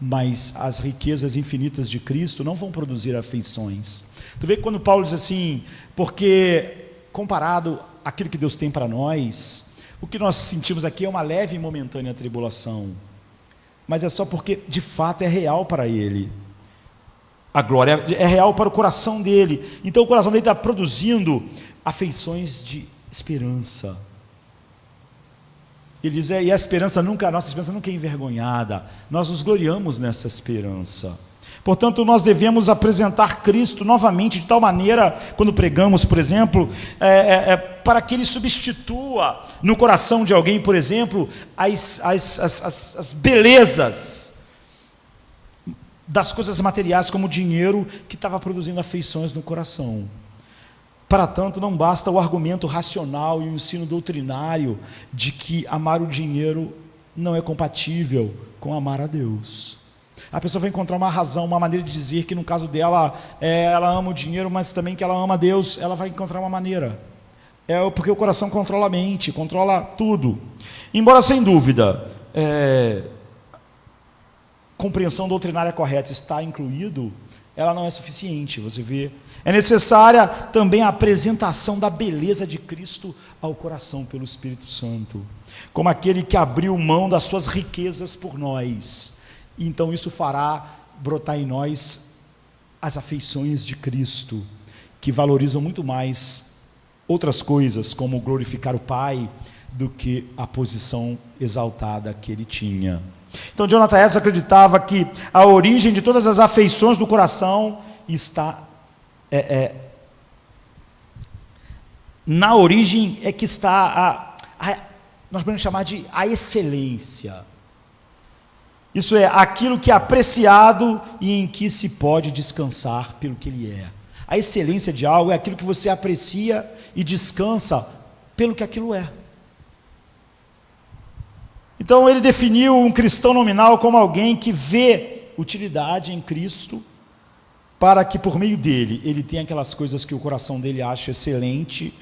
Mas as riquezas infinitas de Cristo não vão produzir afeições. Tu vê que quando Paulo diz assim, porque comparado àquilo que Deus tem para nós, o que nós sentimos aqui é uma leve e momentânea tribulação, mas é só porque de fato é real para ele. A glória é real para o coração dele. Então o coração dele está produzindo afeições de esperança. Ele diz, e a nossa esperança nunca é envergonhada. Nós nos gloriamos nessa esperança. Portanto, nós devemos apresentar Cristo novamente de tal maneira, quando pregamos, por exemplo, para que Ele substitua no coração de alguém, por exemplo, as belezas das coisas materiais, como o dinheiro, que estava produzindo afeições no coração. Para tanto, não basta o argumento racional e o ensino doutrinário de que amar o dinheiro não é compatível com amar a Deus. A pessoa vai encontrar uma razão, uma maneira de dizer que no caso dela, ela ama o dinheiro, mas também que ela ama Deus. Ela vai encontrar uma maneira. Porque o coração controla a mente, controla tudo. Embora sem dúvida, compreensão doutrinária correta está incluído, ela não é suficiente, você vê. É necessária também a apresentação da beleza de Cristo ao coração pelo Espírito Santo, como aquele que abriu mão das suas riquezas por nós. Então isso fará brotar em nós as afeições de Cristo, que valorizam muito mais outras coisas, como glorificar o Pai, do que a posição exaltada que ele tinha. Então Jonathan Edwards acreditava que a origem de todas as afeições do coração está na origem que está nós podemos chamar de a excelência. Isso é aquilo que é apreciado e em que se pode descansar pelo que ele é. A excelência de algo é aquilo que você aprecia e descansa pelo que aquilo é. Então ele definiu um cristão nominal como alguém que vê utilidade em Cristo, para que por meio dele ele tenha aquelas coisas que o coração dele acha excelente,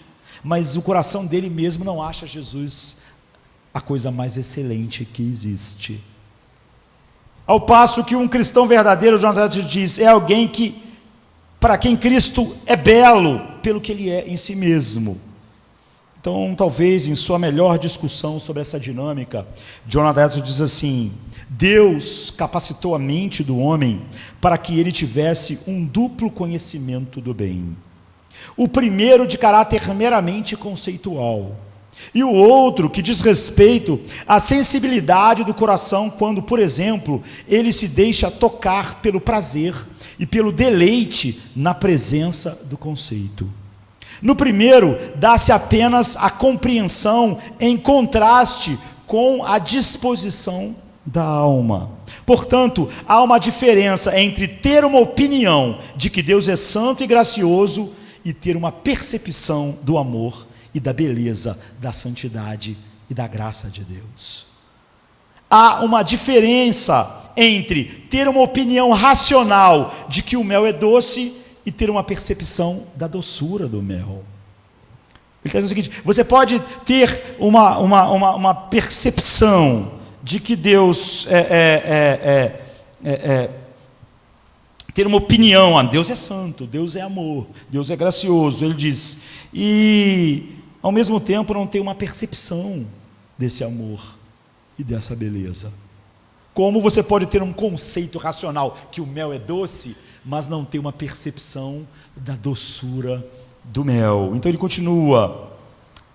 mas o coração dele mesmo não acha Jesus a coisa mais excelente que existe. Ao passo que um cristão verdadeiro, Jonathan diz, é alguém para quem Cristo é belo pelo que ele é em si mesmo. Então, talvez em sua melhor discussão sobre essa dinâmica, Jonathan Edwards diz assim: Deus capacitou a mente do homem para que ele tivesse um duplo conhecimento do bem. O primeiro de caráter meramente conceitual, e o outro que diz respeito à sensibilidade do coração quando, por exemplo, ele se deixa tocar pelo prazer e pelo deleite na presença do conceito. No primeiro, dá-se apenas a compreensão em contraste com a disposição da alma. Portanto, há uma diferença entre ter uma opinião de que Deus é santo e gracioso e ter uma percepção do amor e da beleza, da santidade e da graça de Deus. Há uma diferença entre ter uma opinião racional de que o mel é doce e ter uma percepção da doçura do mel. Ele está dizendo o seguinte: você pode ter uma percepção de que Deus ter uma opinião, Deus é santo, Deus é amor, Deus é gracioso, ele diz, e ao mesmo tempo não ter uma percepção desse amor e dessa beleza. Como você pode ter um conceito racional que o mel é doce, mas não ter uma percepção da doçura do mel? Então ele continua: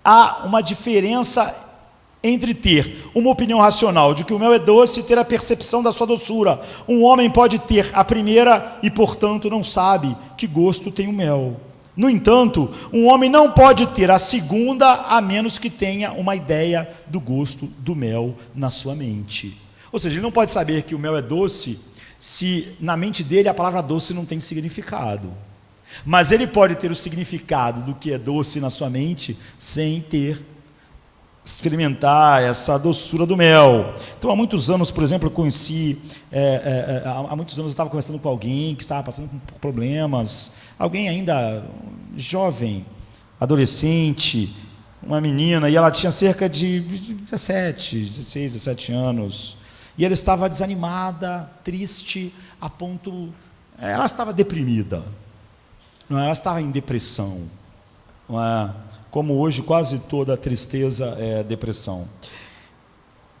há uma diferença entre ter uma opinião racional de que o mel é doce e ter a percepção da sua doçura. Um homem pode ter a primeira e, portanto, não sabe que gosto tem o mel. No entanto, um homem não pode ter a segunda a menos que tenha uma ideia do gosto do mel na sua mente. Ou seja, ele não pode saber que o mel é doce se na mente dele a palavra doce não tem significado. Mas ele pode ter o significado do que é doce na sua mente sem experimentar essa doçura do mel. Então há muitos anos, por exemplo, eu conheci, há muitos anos eu estava conversando com alguém que estava passando por problemas, alguém ainda jovem, adolescente, uma menina, e ela tinha cerca de 16, 17 anos, e ela estava desanimada, triste, a ponto, ela estava deprimida, ela estava em depressão, não é? Como hoje quase toda tristeza é depressão.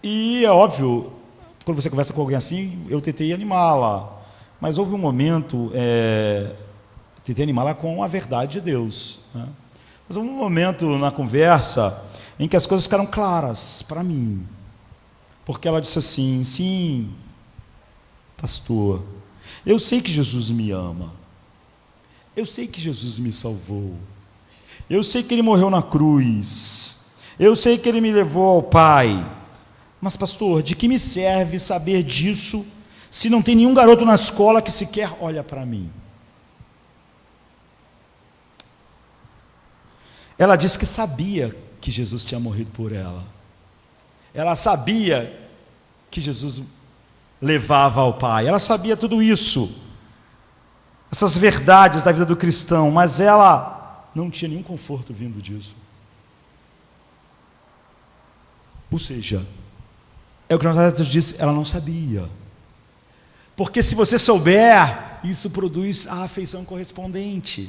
E é óbvio, quando você conversa com alguém assim, eu tentei animá-la, mas houve um momento, tentei animá-la com a verdade de Deus, né? Mas houve um momento na conversa em que as coisas ficaram claras para mim, porque ela disse assim: sim, pastor, eu sei que Jesus me ama, eu sei que Jesus me salvou, eu sei que Ele morreu na cruz, eu sei que Ele me levou ao Pai, mas pastor, de que me serve saber disso se não tem nenhum garoto na escola que sequer olha para mim? Ela disse que sabia que Jesus tinha morrido por ela, ela sabia que Jesus levava ao Pai. Ela sabia tudo isso, essas verdades da vida do cristão, mas ela não tinha nenhum conforto vindo disso. Ou seja, é o que Jonathan Edwards disse, ela não sabia. Porque se você souber, isso produz a afeição correspondente.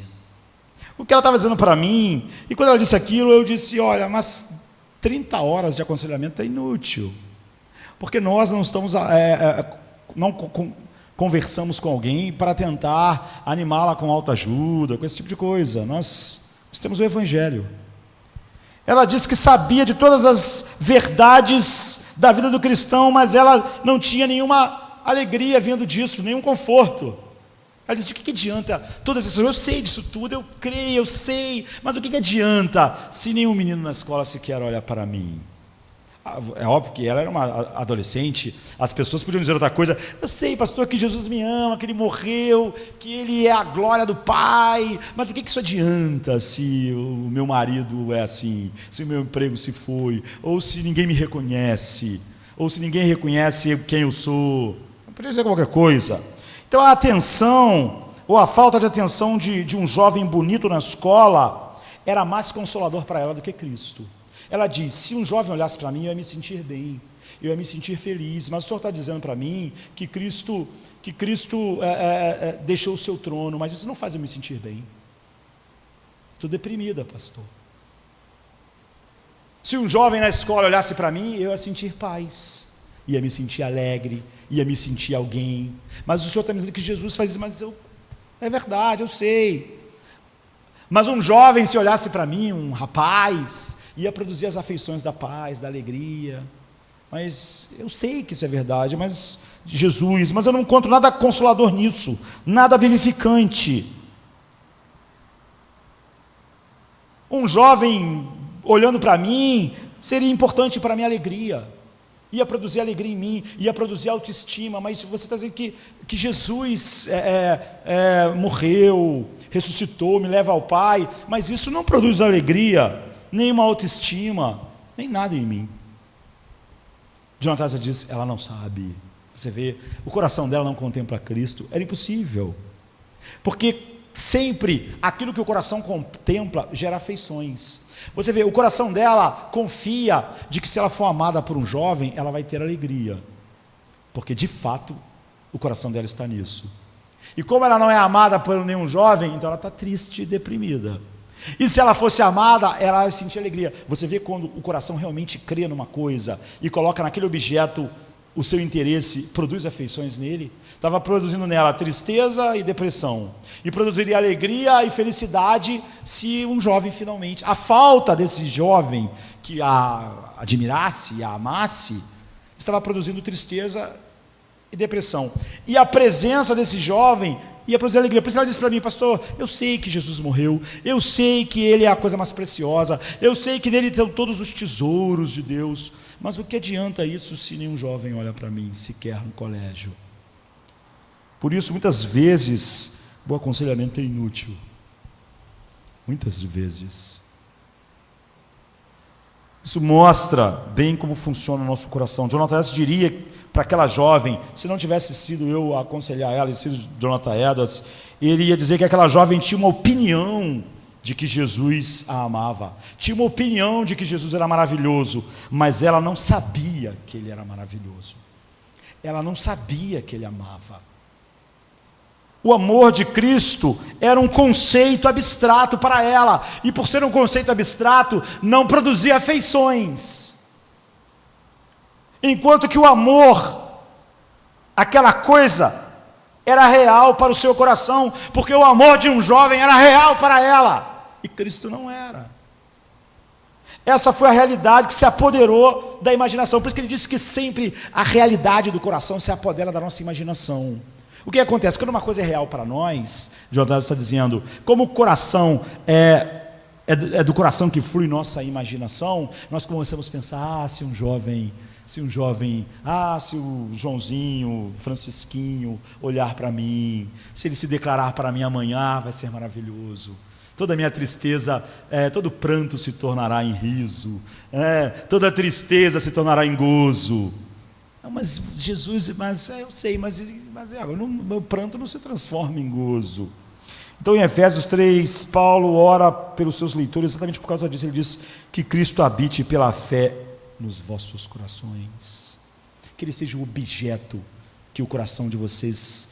O que ela estava dizendo para mim, e quando ela disse aquilo, eu disse, olha, mas 30 horas de aconselhamento é inútil. Porque nós não estamos, conversamos com alguém para tentar animá-la com autoajuda, com esse tipo de coisa. Nós temos o Evangelho. Ela disse que sabia de todas as verdades da vida do cristão, mas ela não tinha nenhuma alegria vindo disso, nenhum conforto. Ela disse, o que adianta todas essas coisas? Eu sei disso tudo, eu creio, eu sei, mas o que adianta se nenhum menino na escola sequer olha para mim? É óbvio que ela era uma adolescente, as pessoas podiam dizer outra coisa. Eu sei, pastor, que Jesus me ama, que Ele morreu, que Ele é a glória do Pai, mas o que isso adianta se o meu marido é assim, se o meu emprego se foi, ou se ninguém me reconhece, ou se ninguém reconhece quem eu sou? Eu podia dizer qualquer coisa. Então a atenção, ou a falta de atenção de um jovem bonito na escola, era mais consolador para ela do que Cristo. Ela diz, se um jovem olhasse para mim, eu ia me sentir bem, eu ia me sentir feliz, mas o Senhor está dizendo para mim que Cristo deixou o seu trono, mas isso não faz eu me sentir bem. Estou deprimida, pastor. Se um jovem na escola olhasse para mim, eu ia sentir paz, ia me sentir alegre, ia me sentir alguém, mas o Senhor está me dizendo que Jesus faz isso, mas é verdade, eu sei. Mas um jovem, se olhasse para mim, um rapaz, ia produzir as afeições da paz, da alegria, mas eu sei que isso é verdade, mas Jesus, mas eu não encontro nada consolador nisso, nada vivificante. Um jovem olhando para mim, seria importante para a minha alegria, ia produzir alegria em mim, ia produzir autoestima, mas você está dizendo que Jesus morreu, ressuscitou, me leva ao Pai, mas isso não produz alegria, nem uma autoestima, nem nada em mim. Jonathan diz, ela não sabe. Você vê, o coração dela não contempla Cristo, era impossível, porque sempre aquilo que o coração contempla gera afeições. Você vê, o coração dela confia de que se ela for amada por um jovem, ela vai ter alegria, porque de fato o coração dela está nisso. E como ela não é amada por nenhum jovem, então ela está triste e deprimida. E se ela fosse amada, ela ia sentir alegria. Você vê quando o coração realmente crê numa coisa e coloca naquele objeto o seu interesse, produz afeições nele. Estava produzindo nela tristeza e depressão, e produziria alegria e felicidade se um jovem finalmente, a falta desse jovem que a admirasse e a amasse, estava produzindo tristeza e depressão, e a presença desse jovem ia produzir alegria. Por isso ela disse para mim, pastor, eu sei que Jesus morreu, eu sei que Ele é a coisa mais preciosa, eu sei que nele estão todos os tesouros de Deus, mas o que adianta isso se nenhum jovem olha para mim, sequer no colégio? Por isso, muitas vezes, o aconselhamento é inútil. Muitas vezes. Isso mostra bem como funciona o nosso coração. Jonathan Edwards diria para aquela jovem, se não tivesse sido eu a aconselhar ela, e sido Jonathan Edwards, ele ia dizer que aquela jovem tinha uma opinião de que Jesus a amava, tinha uma opinião de que Jesus era maravilhoso, mas ela não sabia que Ele era maravilhoso, ela não sabia que Ele amava. O amor de Cristo era um conceito abstrato para ela, e por ser um conceito abstrato, não produzia afeições. Enquanto que o amor, aquela coisa, era real para o seu coração, porque o amor de um jovem era real para ela, e Cristo não era. Essa foi a realidade que se apoderou da imaginação, por isso que ele disse que sempre a realidade do coração se apodera da nossa imaginação. O que acontece? Quando uma coisa é real para nós, Jonathan está dizendo, como o coração é do coração que flui nossa imaginação, nós começamos a pensar, se o Joãozinho, Francisquinho olhar para mim, se ele se declarar para mim amanhã, vai ser maravilhoso. Toda a minha tristeza, todo pranto se tornará em riso, toda tristeza se tornará em gozo. mas Jesus, eu sei, mas meu pranto não se transforma em gozo. Então, em Efésios 3, Paulo ora pelos seus leitores, exatamente por causa disso. Ele diz que Cristo habite pela fé nos vossos corações, que Ele seja o objeto que o coração de vocês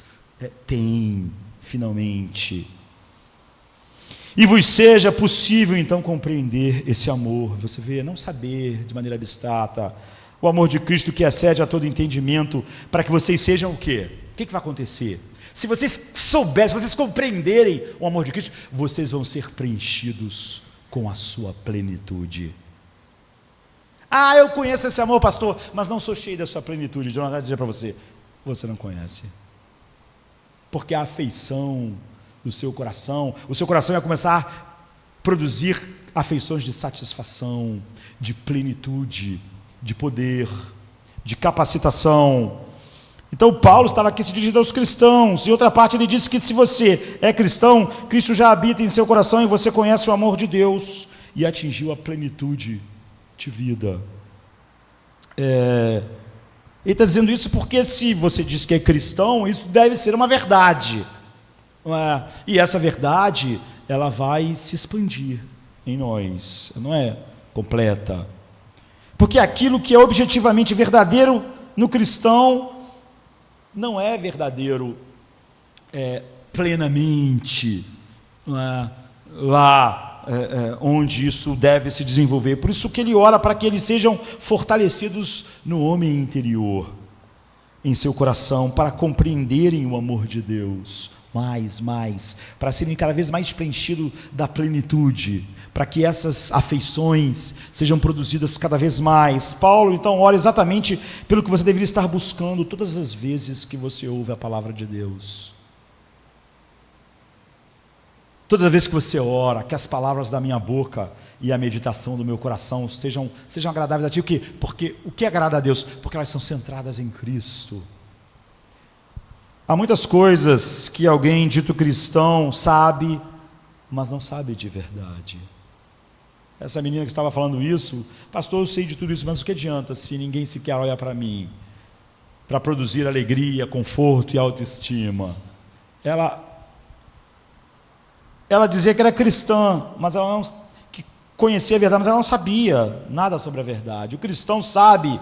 tem, finalmente. E vos seja possível, então, compreender esse amor. Você vê, não saber de maneira abstrata, o amor de Cristo que excede a todo entendimento, para que vocês sejam o quê? O que vai acontecer? Se vocês souberem, se vocês compreenderem o amor de Cristo, vocês vão ser preenchidos com a sua plenitude. Eu conheço esse amor, pastor, mas não sou cheio da sua plenitude. Jonathan vai dizer para você, você não conhece. Porque a afeição do seu coração, o seu coração vai começar a produzir afeições de satisfação, de plenitude, de poder, de capacitação. Então Paulo estava aqui se dirigindo aos cristãos. Em outra parte ele disse que se você é cristão, Cristo já habita em seu coração e você conhece o amor de Deus e atingiu a plenitude de vida. Ele está dizendo isso porque se você diz que é cristão, isso deve ser uma verdade, não é? E essa verdade, ela vai se expandir em nós, não é completa. Porque aquilo que é objetivamente verdadeiro no cristão não é verdadeiro plenamente, não é? Lá onde isso deve se desenvolver. Por isso que ele ora para que eles sejam fortalecidos no homem interior, em seu coração, para compreenderem o amor de Deus mais, para serem cada vez mais preenchidos da plenitude, para que essas afeições sejam produzidas cada vez mais. Paulo então ora exatamente pelo que você deveria estar buscando todas as vezes que você ouve a palavra de Deus. Todas as vezes que você ora, que as palavras da minha boca e a meditação do meu coração sejam agradáveis a ti. Porque o que agrada a Deus? Porque elas são centradas em Cristo. Há muitas coisas que alguém dito cristão sabe, mas não sabe de verdade. Essa menina que estava falando isso, pastor, eu sei de tudo isso, mas o que adianta se ninguém sequer olha para mim, para produzir alegria, conforto e autoestima? Ela dizia que era cristã, mas ela não que conhecia a verdade, mas ela não sabia nada sobre a verdade. O cristão sabe,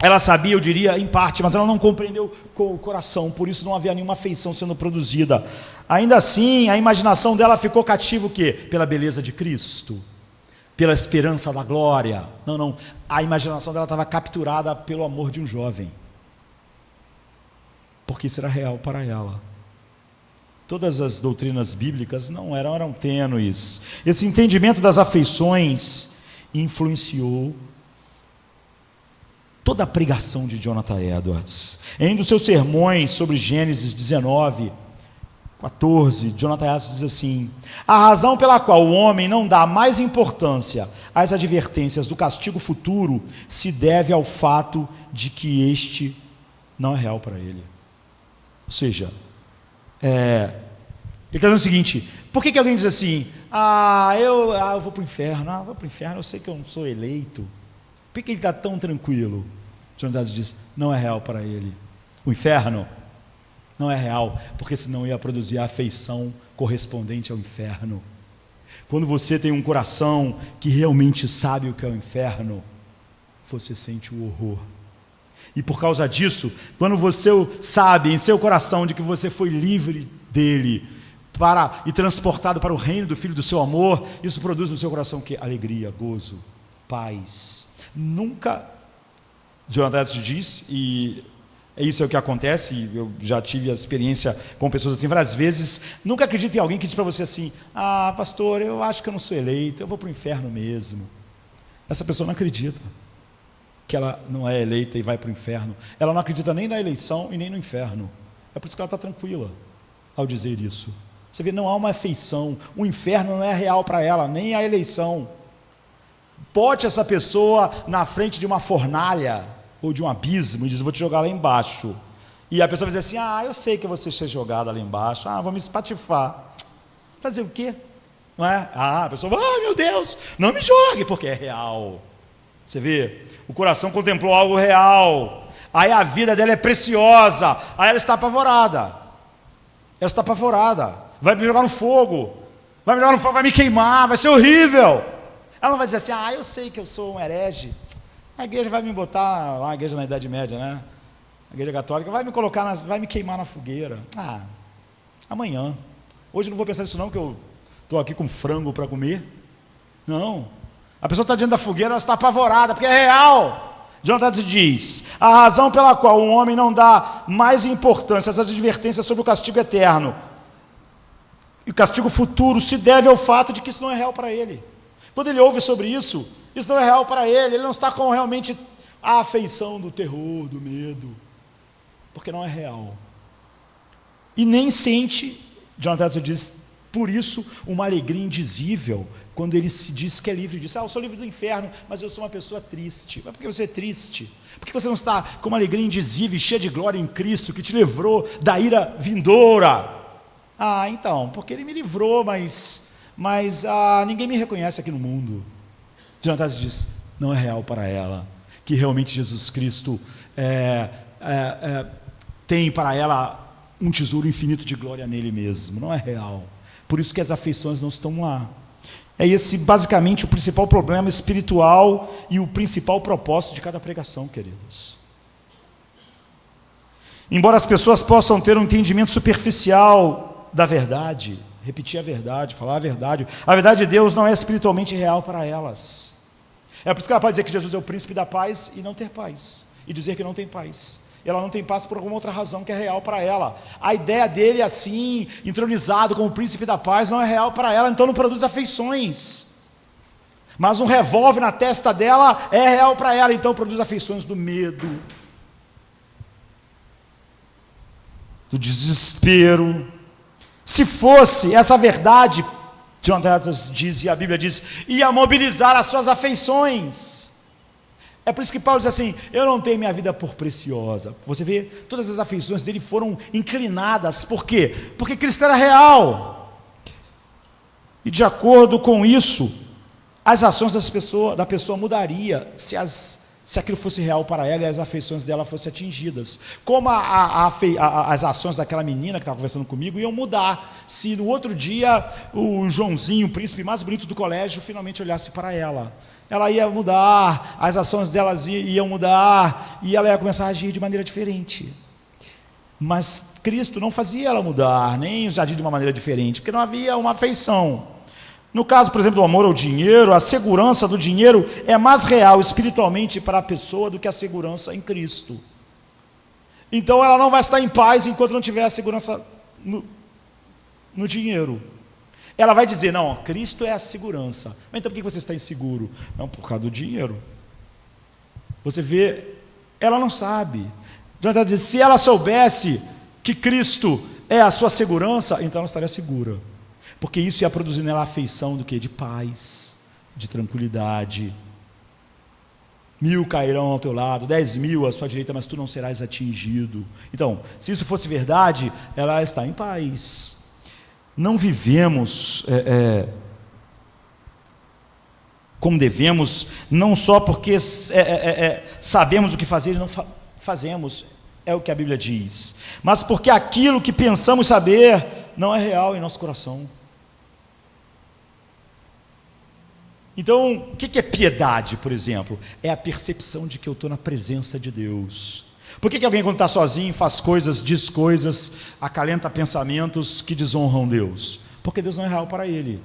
ela sabia, eu diria, em parte, mas ela não compreendeu com o coração, por isso não havia nenhuma afeição sendo produzida. Ainda assim, a imaginação dela ficou cativa o quê? Pela beleza de Cristo, pela esperança da glória. Não, a imaginação dela estava capturada pelo amor de um jovem, porque isso era real para ela. Todas as doutrinas bíblicas não eram tênues. Esse entendimento das afeições influenciou toda a pregação de Jonathan Edwards. Em um dos seus sermões sobre Gênesis 19, 14, Jonathan Edwards diz assim: a razão pela qual o homem não dá mais importância às advertências do castigo futuro se deve ao fato de que este não é real para ele. Ou seja, ele está dizendo o seguinte: por que alguém diz assim, eu vou para o inferno, vou para o inferno, eu sei que eu não sou eleito? Por que ele está tão tranquilo? Jonathan diz, não é real para ele. O inferno não é real, porque senão ia produzir a afeição correspondente ao inferno. Quando você tem um coração que realmente sabe o que é o inferno, você sente o horror. E por causa disso, quando você sabe em seu coração de que você foi livre dele e transportado para o reino do Filho do seu amor, isso produz no seu coração o quê? Alegria, gozo, paz. Nunca, Jonathan diz, e isso é o que acontece, eu já tive a experiência com pessoas assim várias vezes, nunca acredite em alguém que diz para você assim, pastor, eu acho que eu não sou eleito, eu vou para o inferno mesmo. Essa pessoa não acredita que ela não é eleita e vai para o inferno. Ela não acredita nem na eleição e nem no inferno. É por isso que ela está tranquila ao dizer isso. Você vê, não há uma afeição, o inferno não é real para ela, nem a eleição. Bote essa pessoa na frente de uma fornalha ou de um abismo e diz, vou te jogar lá embaixo. E a pessoa vai dizer assim, eu sei que eu vou ser jogada lá embaixo, vou me espatifar. Fazer o quê? Não é? A pessoa vai, meu Deus, não me jogue, porque é real. Você vê, o coração contemplou algo real, aí a vida dela é preciosa, aí ela está apavorada. Ela está apavorada. Vai me jogar no fogo, vai me queimar, vai ser horrível. Ela não vai dizer assim, eu sei que eu sou um herege, a igreja vai me botar lá, a igreja na Idade Média, né? A igreja católica vai me colocar, vai me queimar na fogueira. Amanhã. Hoje eu não vou pensar nisso não, que eu estou aqui com frango para comer. Não. A pessoa está diante da fogueira, ela está apavorada, porque é real. Jonathan diz, a razão pela qual o homem não dá mais importância a essas advertências sobre o castigo eterno e o castigo futuro se deve ao fato de que isso não é real para ele. Quando ele ouve sobre isso não é real para ele, ele não está com realmente a afeição do terror, do medo, porque não é real. E nem sente, Jonathan diz, por isso, uma alegria indizível, quando ele se diz que é livre disso. Eu sou livre do inferno, mas eu sou uma pessoa triste. Mas por que você é triste? Por que você não está com uma alegria indizível e cheia de glória em Cristo, que te livrou da ira vindoura? Então, porque ele me livrou, mas ninguém me reconhece aqui no mundo. Jonathan diz, não é real para ela, que realmente Jesus Cristo tem para ela um tesouro infinito de glória nele mesmo. Não é real. Por isso que as afeições não estão lá. É esse basicamente o principal problema espiritual e o principal propósito de cada pregação, queridos. Embora as pessoas possam ter um entendimento superficial da verdade, repetir a verdade, falar a verdade de Deus não é espiritualmente real para elas. É por isso que ela pode dizer que Jesus é o príncipe da paz e não ter paz, e dizer que não tem paz. Ela não tem paz por alguma outra razão que é real para ela. A ideia dele assim, entronizado como o príncipe da paz, não é real para ela, então não produz afeições. Mas um revólver na testa dela é real para ela, então produz afeições do medo, do desespero. Se fosse essa verdade, Jonathan diz, e a Bíblia diz, ia mobilizar as suas afeições. É por isso que Paulo diz assim, eu não tenho minha vida por preciosa. Você vê, todas as afeições dele foram inclinadas. Por quê? Porque Cristo era real. E de acordo com isso, as ações da pessoa mudaria se aquilo fosse real para ela e as afeições dela fossem atingidas. Como as ações daquela menina que estava conversando comigo iam mudar se no outro dia o Joãozinho, o príncipe mais bonito do colégio, finalmente olhasse para ela. Ela ia mudar, as ações delas iam mudar e ela ia começar a agir de maneira diferente. Mas Cristo não fazia ela mudar, nem agir de uma maneira diferente, porque não havia uma afeição. No caso, por exemplo, do amor ao dinheiro, a segurança do dinheiro é mais real espiritualmente para a pessoa do que a segurança em Cristo. Então ela não vai estar em paz enquanto não tiver a segurança no dinheiro. Ela vai dizer, não, Cristo é a segurança. Mas então por que você está inseguro? Não, por causa do dinheiro. Você vê, ela não sabe. Jonathan diz, se ela soubesse que Cristo é a sua segurança, então ela estaria segura. Porque isso ia produzir nela a afeição do quê? De paz, de tranquilidade. 1000 cairão ao teu lado, 10.000 à sua direita, mas tu não serás atingido. Então, se isso fosse verdade, ela está em paz. Não vivemos como devemos, não só porque sabemos o que fazer e não fazemos, é o que a Bíblia diz, mas porque aquilo que pensamos saber não é real em nosso coração. Então, o que é piedade, por exemplo? É a percepção de que eu estou na presença de Deus. Por que alguém, quando está sozinho, faz coisas, diz coisas, acalenta pensamentos que desonram Deus? Porque Deus não é real para ele.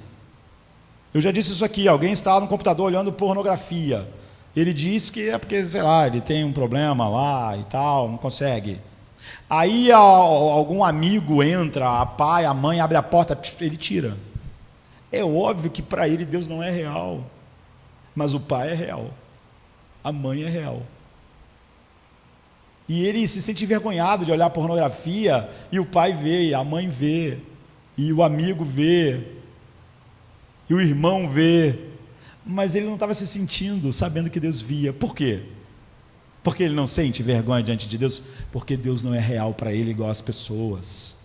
Eu já disse isso aqui, alguém está no computador olhando pornografia. Ele diz que é porque, sei lá, ele tem um problema lá e tal, não consegue. Aí algum amigo entra, a pai, a mãe, abre a porta, ele tira. É óbvio que para ele Deus não é real. Mas o pai é real. A mãe é real. E ele se sente envergonhado de olhar pornografia, e o pai vê, e a mãe vê, e o amigo vê, e o irmão vê, mas ele não estava se sentindo, sabendo que Deus via. Por quê? Porque ele não sente vergonha diante de Deus? Porque Deus não é real para ele igual as pessoas.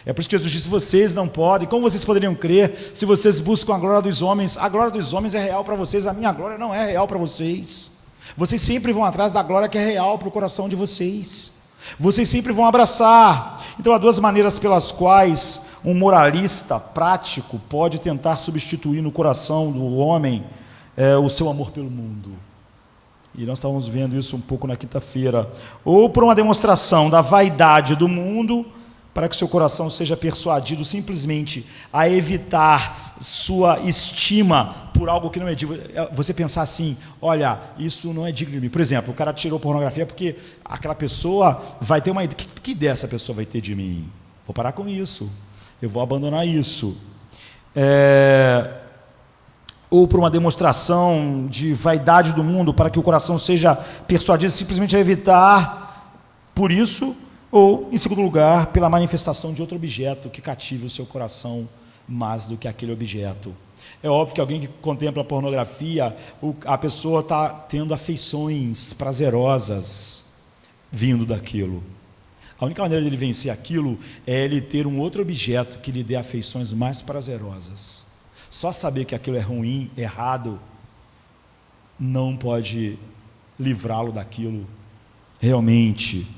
É por isso que Jesus disse: vocês não podem, como vocês poderiam crer se vocês buscam a glória dos homens? A glória dos homens é real para vocês, a minha glória não é real para vocês. Vocês sempre vão atrás da glória que é real para o coração de vocês. Vocês sempre vão abraçar. Então há duas maneiras pelas quais um moralista prático pode tentar substituir no coração do homem o seu amor pelo mundo. E nós estávamos vendo isso um pouco na quinta-feira. Ou por uma demonstração da vaidade do mundo, para que seu coração seja persuadido simplesmente a evitar sua estima por algo que não é digno. Você pensar assim: olha, isso não é digno de mim. Por exemplo, o cara tirou pornografia porque aquela pessoa vai ter uma ideia. Que ideia essa pessoa vai ter de mim? Vou parar com isso, eu vou abandonar isso. Ou por uma demonstração de vaidade do mundo, para que o coração seja persuadido simplesmente a evitar por isso. Ou, em segundo lugar, pela manifestação de outro objeto que cative o seu coração mais do que aquele objeto. É óbvio que alguém que contempla a pornografia, a pessoa está tendo afeições prazerosas vindo daquilo. A única maneira dele vencer aquilo é ele ter um outro objeto que lhe dê afeições mais prazerosas. Só saber que aquilo é ruim, errado, não pode livrá-lo daquilo realmente.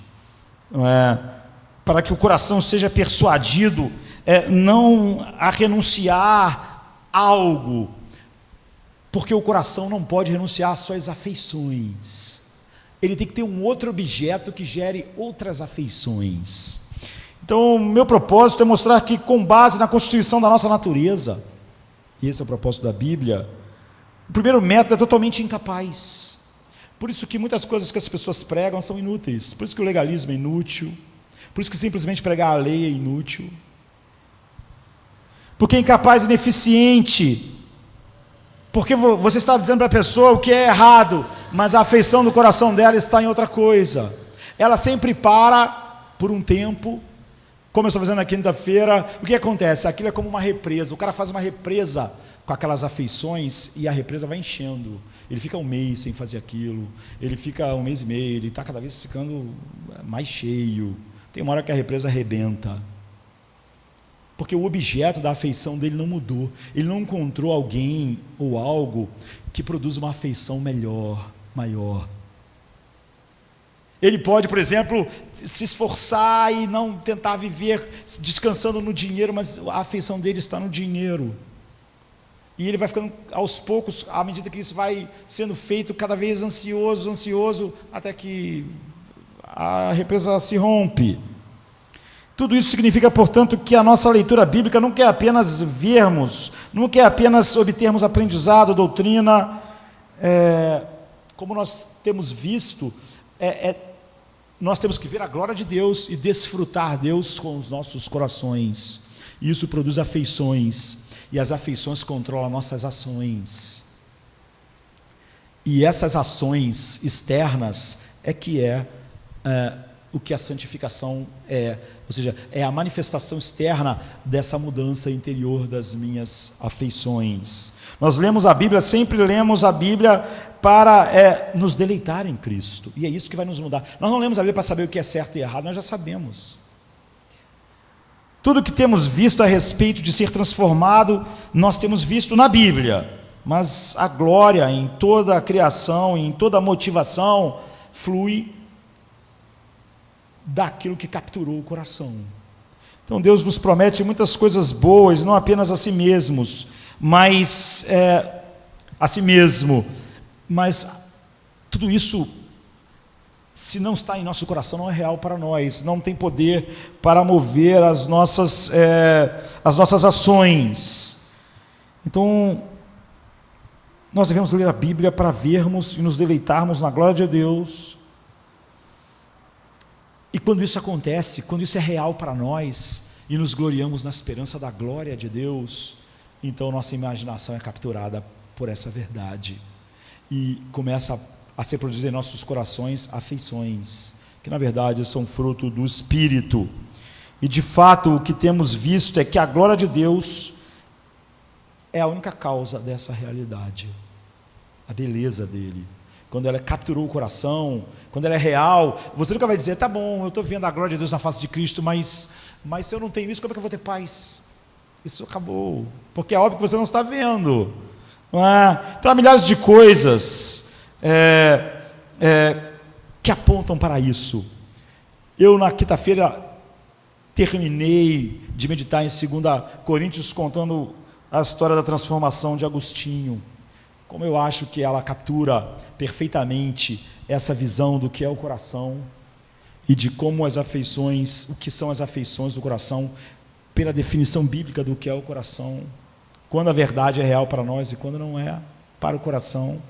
Para que o coração seja persuadido não a renunciar a algo, porque o coração não pode renunciar às suas afeições. Ele tem que ter um outro objeto que gere outras afeições. Então, meu propósito é mostrar que, com base na constituição da nossa natureza, esse é o propósito da Bíblia, o primeiro método é totalmente incapaz. Por isso que muitas coisas que as pessoas pregam são inúteis. Por isso que o legalismo é inútil. Por isso que simplesmente pregar a lei é inútil. Porque é incapaz e ineficiente. Porque você está dizendo para a pessoa o que é errado, mas a afeição do coração dela está em outra coisa. Ela sempre para por um tempo. Como eu estou fazendo na quinta-feira, o que acontece? Aquilo é como uma represa. O cara faz uma represa com aquelas afeições e a represa vai enchendo. Ele fica um mês sem fazer aquilo, ele fica um mês e meio, ele está cada vez ficando mais cheio. Tem uma hora que a represa arrebenta, porque o objeto da afeição dele não mudou. Ele não encontrou alguém ou algo que produza uma afeição melhor, maior. Ele pode, por exemplo, se esforçar e não tentar viver descansando no dinheiro, mas a afeição dele está no dinheiro. E ele vai ficando, aos poucos, à medida que isso vai sendo feito, cada vez ansioso, até que a represa se rompe. Tudo isso significa, portanto, que a nossa leitura bíblica não quer apenas vermos, não quer apenas obtermos aprendizado, doutrina, como nós temos visto, nós temos que ver a glória de Deus e desfrutar Deus com os nossos corações. Isso produz afeições. E as afeições controlam nossas ações. E essas ações externas o que a santificação é. Ou seja, é a manifestação externa dessa mudança interior das minhas afeições. Nós lemos a Bíblia, sempre lemos a Bíblia para nos deleitar em Cristo. E é isso que vai nos mudar. Nós não lemos a Bíblia para saber o que é certo e errado, nós já sabemos. Tudo que temos visto a respeito de ser transformado, nós temos visto na Bíblia. Mas a glória em toda a criação, em toda a motivação, flui daquilo que capturou o coração. Então Deus nos promete muitas coisas boas, não apenas a si mesmos, mas a si mesmo. Mas tudo isso, se não está em nosso coração, não é real para nós, não tem poder para mover as nossas ações. Então, nós devemos ler a Bíblia para vermos e nos deleitarmos na glória de Deus. E quando isso acontece, quando isso é real para nós, e nos gloriamos na esperança da glória de Deus, então nossa imaginação é capturada por essa verdade, e começa a ser produzida em nossos corações afeições, que na verdade são fruto do Espírito. E de fato o que temos visto é que a glória de Deus é a única causa dessa realidade, a beleza dele. quando ela capturou o coração, quando ela é real, você nunca vai dizer, tá bom, eu estou vendo a glória de Deus na face de Cristo, mas se eu não tenho isso, como é que eu vou ter paz? Isso acabou, porque é óbvio que você não está vendo, não é? Então há milhares de coisas que apontam para isso. Eu na quinta-feira terminei de meditar em 2 Coríntios contando a história da transformação de Agostinho, como eu acho que ela captura perfeitamente essa visão do que é o coração e de como as afeições, o que são as afeições do coração, pela definição bíblica do que é o coração, quando a verdade é real para nós e quando não é para o coração,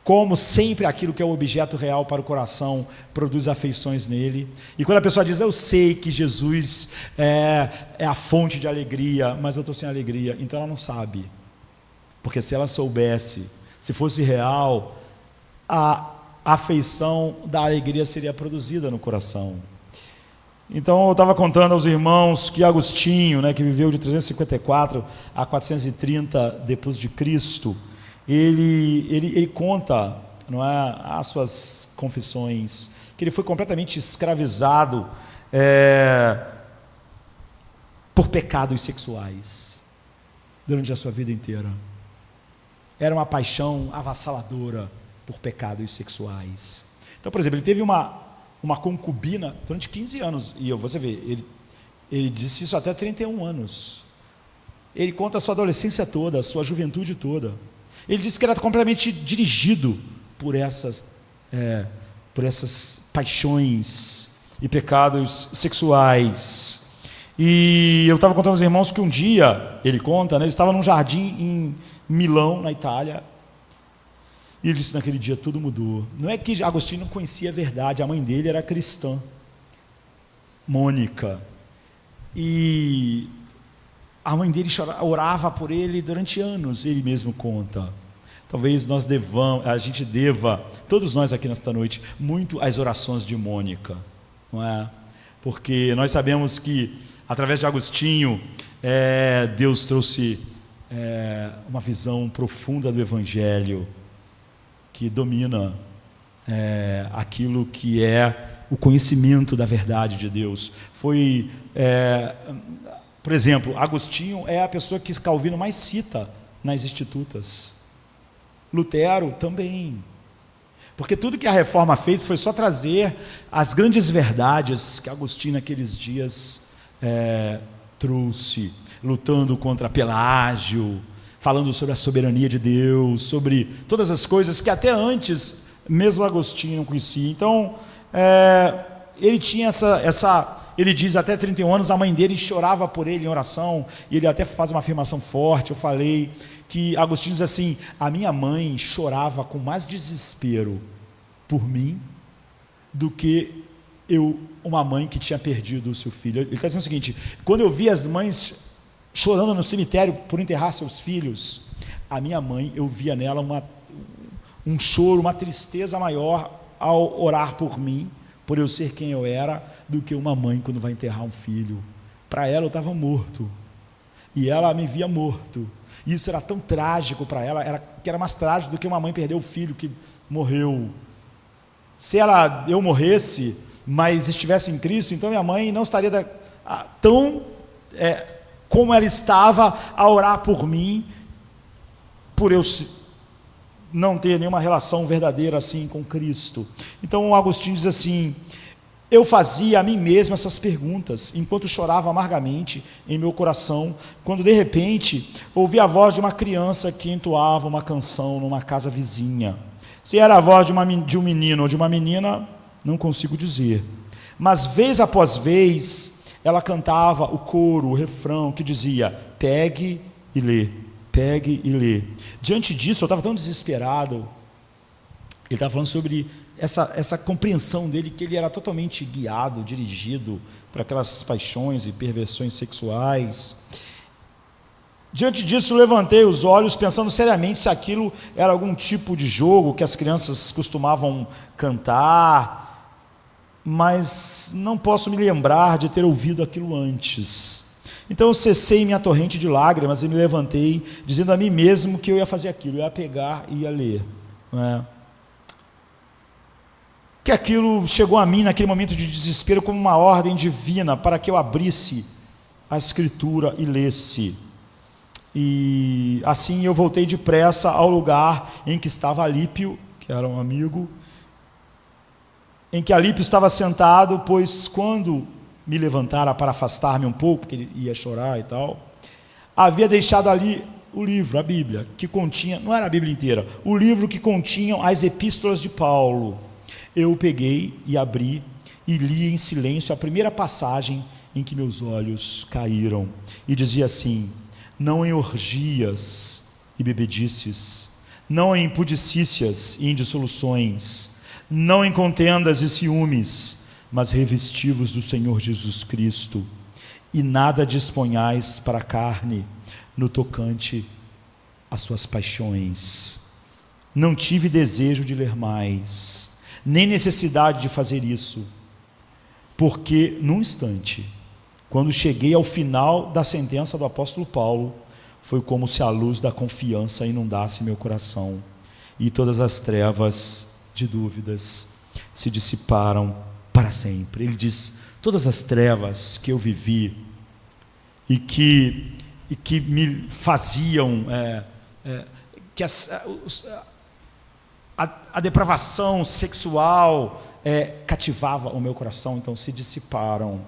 como sempre aquilo que é o objeto real para o coração produz afeições nele. E quando a pessoa diz, eu sei que Jesus é a fonte de alegria, mas eu estou sem alegria, então ela não sabe, porque se ela soubesse, se fosse real, a afeição da alegria seria produzida no coração. Então eu estava contando aos irmãos que Agostinho, que viveu de 354 a 430 depois de Cristo, ele conta, não é, as suas confissões, que ele foi completamente escravizado por pecados sexuais durante a sua vida inteira. Era uma paixão avassaladora por pecados sexuais. Então, por exemplo, ele teve uma concubina durante 15 anos, e você vê, ele disse isso até 31 anos. Ele conta a sua adolescência toda, a sua juventude toda. Ele disse que era completamente dirigido por essas paixões e pecados sexuais. E eu estava contando aos irmãos que um dia, ele conta, ele estava num jardim em Milão, na Itália, e ele disse, naquele dia tudo mudou. Não é que Agostinho não conhecia a verdade, a mãe dele era cristã, Mônica, e a mãe dele orava por ele durante anos, ele mesmo conta. Talvez a gente deva, todos nós aqui nesta noite, muito às orações de Mônica, não é? Porque nós sabemos que, através de Agostinho, Deus trouxe uma visão profunda do Evangelho, que domina aquilo que é o conhecimento da verdade de Deus. Por exemplo, Agostinho é a pessoa que Calvino mais cita nas Institutas. Lutero também. Porque tudo que a Reforma fez foi só trazer as grandes verdades que Agostinho naqueles dias trouxe, lutando contra Pelágio, falando sobre a soberania de Deus, sobre todas as coisas que até antes mesmo Agostinho não conhecia. Então, ele tinha ele diz, até 31 anos, a mãe dele chorava por ele em oração, e ele até faz uma afirmação forte. Eu falei que Agostinho diz assim, a minha mãe chorava com mais desespero por mim do que uma mãe que tinha perdido o seu filho. Ele está dizendo o seguinte, quando eu vi as mães chorando no cemitério por enterrar seus filhos, a minha mãe, eu via nela um choro, uma tristeza maior ao orar por mim, por eu ser quem eu era, do que uma mãe quando vai enterrar um filho. Para ela eu estava morto, e ela me via morto. Isso era tão trágico para ela, que era mais trágico do que uma mãe perder o filho que morreu. Se eu morresse, mas estivesse em Cristo, então minha mãe não estaria tão como ela estava a orar por mim, por eu não ter nenhuma relação verdadeira assim com Cristo. Então o Agostinho diz assim, eu fazia a mim mesmo essas perguntas, enquanto chorava amargamente em meu coração, quando de repente ouvi a voz de uma criança que entoava uma canção numa casa vizinha. Se era a voz de um menino ou de uma menina, não consigo dizer, mas vez após vez ela cantava o coro, o refrão que dizia, pegue e lê, pegue e lê. Diante disso eu estava tão desesperado. Ele estava falando sobre essa compreensão dele, que ele era totalmente guiado, dirigido por aquelas paixões e perversões sexuais. Diante disso, levantei os olhos, pensando seriamente se aquilo era algum tipo de jogo que as crianças costumavam cantar, mas não posso me lembrar de ter ouvido aquilo antes. Então eu cessei minha torrente de lágrimas e me levantei, dizendo a mim mesmo que eu ia fazer aquilo, eu ia pegar e ia ler, não é? que aquilo chegou a mim naquele momento de desespero como uma ordem divina para que eu abrisse a Escritura e lesse. E assim eu voltei depressa ao lugar em que estava Alípio, que era um amigo, em que Alípio estava sentado, pois quando me levantara para afastar-me um pouco, porque ele ia chorar e tal, havia deixado ali o livro, a Bíblia, que continha, não era a Bíblia inteira, o livro que continha as epístolas de Paulo. Eu o peguei e abri e li em silêncio a primeira passagem em que meus olhos caíram, e dizia assim: não em orgias e bebedices, não em impudicícias e indissoluções, não em contendas e ciúmes, mas revestivos do Senhor Jesus Cristo, e nada disponhais para a carne no tocante às suas paixões. Não tive desejo de ler mais, nem necessidade de fazer isso, porque num instante, quando cheguei ao final da sentença do apóstolo Paulo, foi como se a luz da confiança inundasse meu coração, e todas as trevas de dúvidas se dissiparam para sempre. Ele diz: todas as trevas que eu vivi e que me faziam, que a depravação sexual cativava o meu coração, então se dissiparam.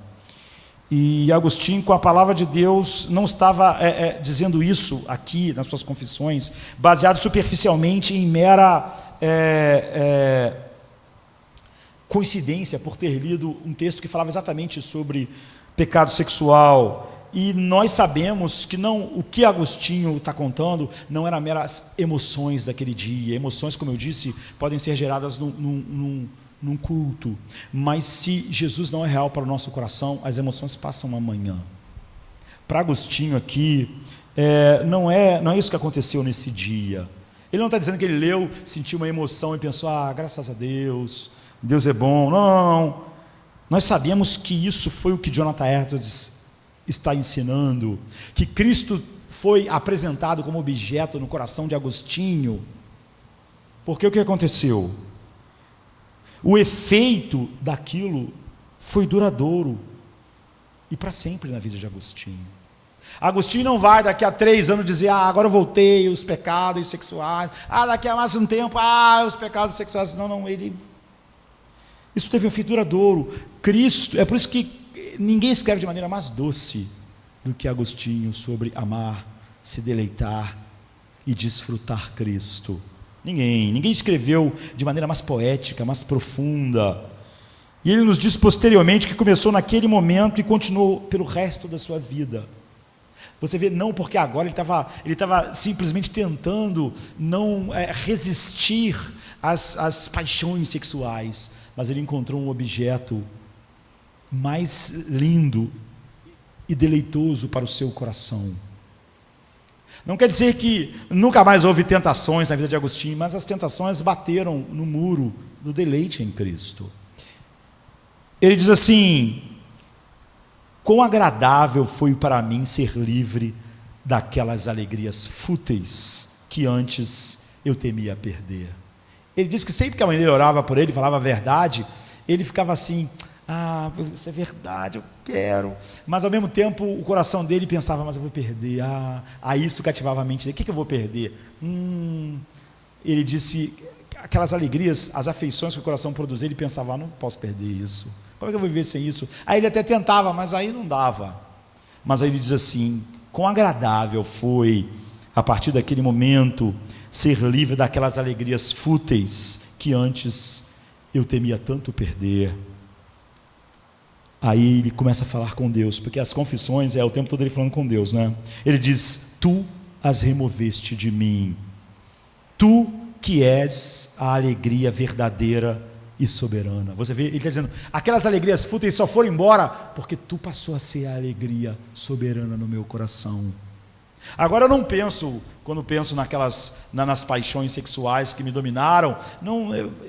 E Agostinho, com a palavra de Deus, não estava dizendo isso aqui nas suas confissões, baseado superficialmente em mera coincidência, por ter lido um texto que falava exatamente sobre pecado sexual. E nós sabemos que o que Agostinho está contando não eram meras emoções daquele dia. Emoções, como eu disse, podem ser geradas num culto, mas se Jesus não é real para o nosso coração, as emoções passam amanhã. Para Agostinho aqui, não é isso que aconteceu nesse dia. Ele não está dizendo que ele leu, sentiu uma emoção e pensou: graças a Deus, Deus é bom. Não. Nós sabemos que isso foi o que Jonathan Edwards está ensinando, que Cristo foi apresentado como objeto no coração de Agostinho, porque o que aconteceu? O efeito daquilo foi duradouro e para sempre na vida de Agostinho. Agostinho não vai daqui a 3 anos dizer: agora eu voltei, os pecados sexuais, daqui a mais um tempo, os pecados sexuais. Não, isso teve um efeito duradouro. Cristo, é por isso que ninguém escreve de maneira mais doce do que Agostinho sobre amar, se deleitar e desfrutar Cristo. Ninguém escreveu de maneira mais poética, mais profunda. E ele nos diz posteriormente que começou naquele momento e continuou pelo resto da sua vida. Você vê, não porque agora ele estava simplesmente tentando não resistir às paixões sexuais, mas ele encontrou um objeto mais lindo e deleitoso para o seu coração. Não quer dizer que nunca mais houve tentações na vida de Agostinho, mas as tentações bateram no muro do deleite em Cristo. Ele diz assim: quão agradável foi para mim ser livre daquelas alegrias fúteis que antes eu temia perder. Ele diz que sempre que a mãe dele orava por ele, falava a verdade, ele ficava assim: isso é verdade, eu quero. Mas ao mesmo tempo o coração dele pensava: mas eu vou perder. Isso cativava a mente dele. O que eu vou perder? Ele disse: aquelas alegrias, as afeições que o coração produzia, ele pensava: não posso perder isso. Como é que eu vou viver sem isso? Aí ele até tentava, mas aí não dava. Mas aí ele diz assim: quão agradável foi, a partir daquele momento, ser livre daquelas alegrias fúteis que antes eu temia tanto perder. Aí ele começa a falar com Deus, porque as confissões o tempo todo ele falando com Deus, né? Ele diz: tu as removeste de mim, tu que és a alegria verdadeira e soberana. Você vê, ele está dizendo: aquelas alegrias fúteis só foram embora porque tu passou a ser a alegria soberana no meu coração. Agora eu não penso, quando penso nas paixões sexuais que me dominaram,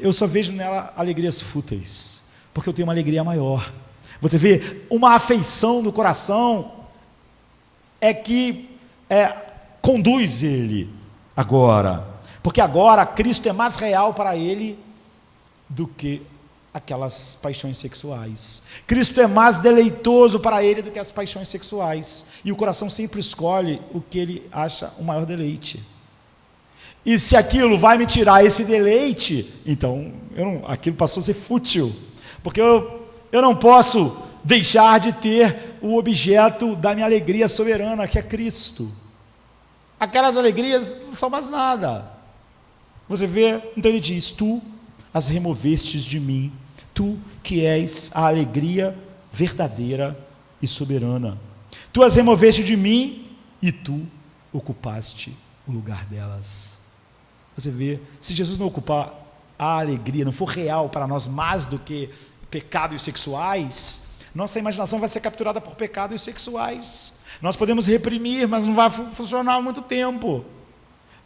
eu só vejo nela alegrias fúteis, porque eu tenho uma alegria maior. Você vê, uma afeição no coração que conduz ele agora, porque agora Cristo é mais real para ele do que aquelas paixões sexuais. Cristo é mais deleitoso para ele do que as paixões sexuais. E o coração sempre escolhe o que ele acha o maior deleite. E se aquilo vai me tirar esse deleite, então aquilo passou a ser fútil. Porque eu não posso deixar de ter o objeto da minha alegria soberana, que é Cristo. Aquelas alegrias não são mais nada. Você vê, então ele diz: tu as removestes de mim, tu que és a alegria verdadeira e soberana. Tu as removeste de mim e tu ocupaste o lugar delas. Você vê, se Jesus não ocupar a alegria, não for real para nós mais do que pecados sexuais, nossa imaginação vai ser capturada por pecados sexuais. Nós podemos reprimir, mas não vai funcionar muito tempo,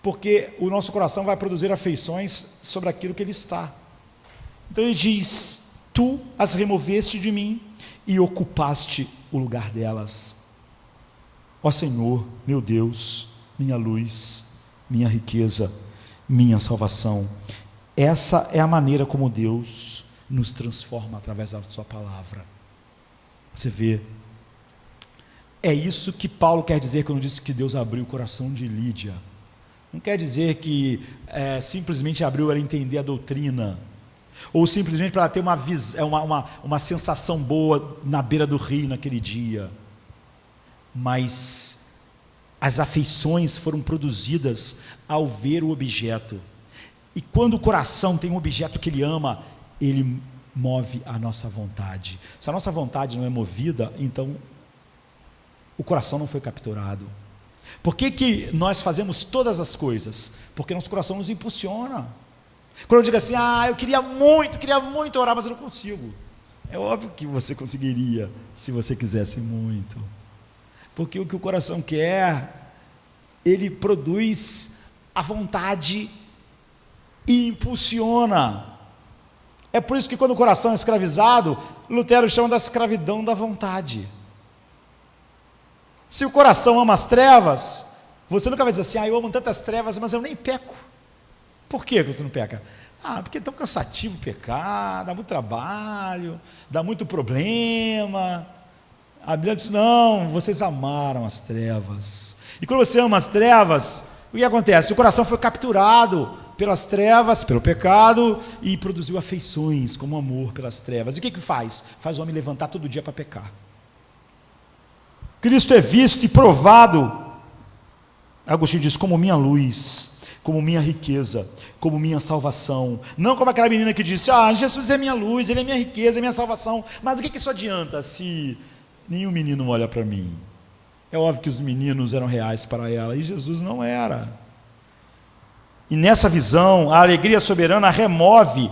porque o nosso coração vai produzir afeições sobre aquilo que ele está. Então ele diz: tu as removeste de mim e ocupaste o lugar delas. Ó Senhor, meu Deus, minha luz, minha riqueza, minha salvação. Essa é a maneira como Deus nos transforma através da sua palavra. Você vê, é isso que Paulo quer dizer quando disse que Deus abriu o coração de Lídia. Não quer dizer que simplesmente abriu para entender a doutrina, ou simplesmente para ela ter uma sensação boa na beira do rio naquele dia, mas as afeições foram produzidas ao ver o objeto. E quando o coração tem um objeto que ele ama, ele move a nossa vontade. Se a nossa vontade não é movida, então o coração não foi capturado. Por que nós fazemos todas as coisas? Porque nosso coração nos impulsiona. Quando eu digo assim: eu queria muito orar, mas eu não consigo. É óbvio que você conseguiria, se você quisesse muito. Porque o que o coração quer, ele produz a vontade e impulsiona. É por isso que quando o coração é escravizado, Lutero chama da escravidão da vontade. Se o coração ama as trevas, você nunca vai dizer assim: eu amo tantas trevas, mas eu nem peco. Por que você não peca? Porque é tão cansativo pecar, dá muito trabalho, dá muito problema. A Bíblia diz: não, vocês amaram as trevas. E quando você ama as trevas, o que acontece? O coração foi capturado pelas trevas, pelo pecado, e produziu afeições como amor pelas trevas. E o que faz? Faz o homem levantar todo dia para pecar. Cristo é visto e provado, Agostinho diz, como minha luz, como minha riqueza, como minha salvação. Não como aquela menina que disse: Jesus é minha luz, Ele é minha riqueza, é minha salvação. Mas o que isso adianta se nenhum menino olha para mim? É óbvio que os meninos eram reais para ela, e Jesus não era. E nessa visão, a alegria soberana remove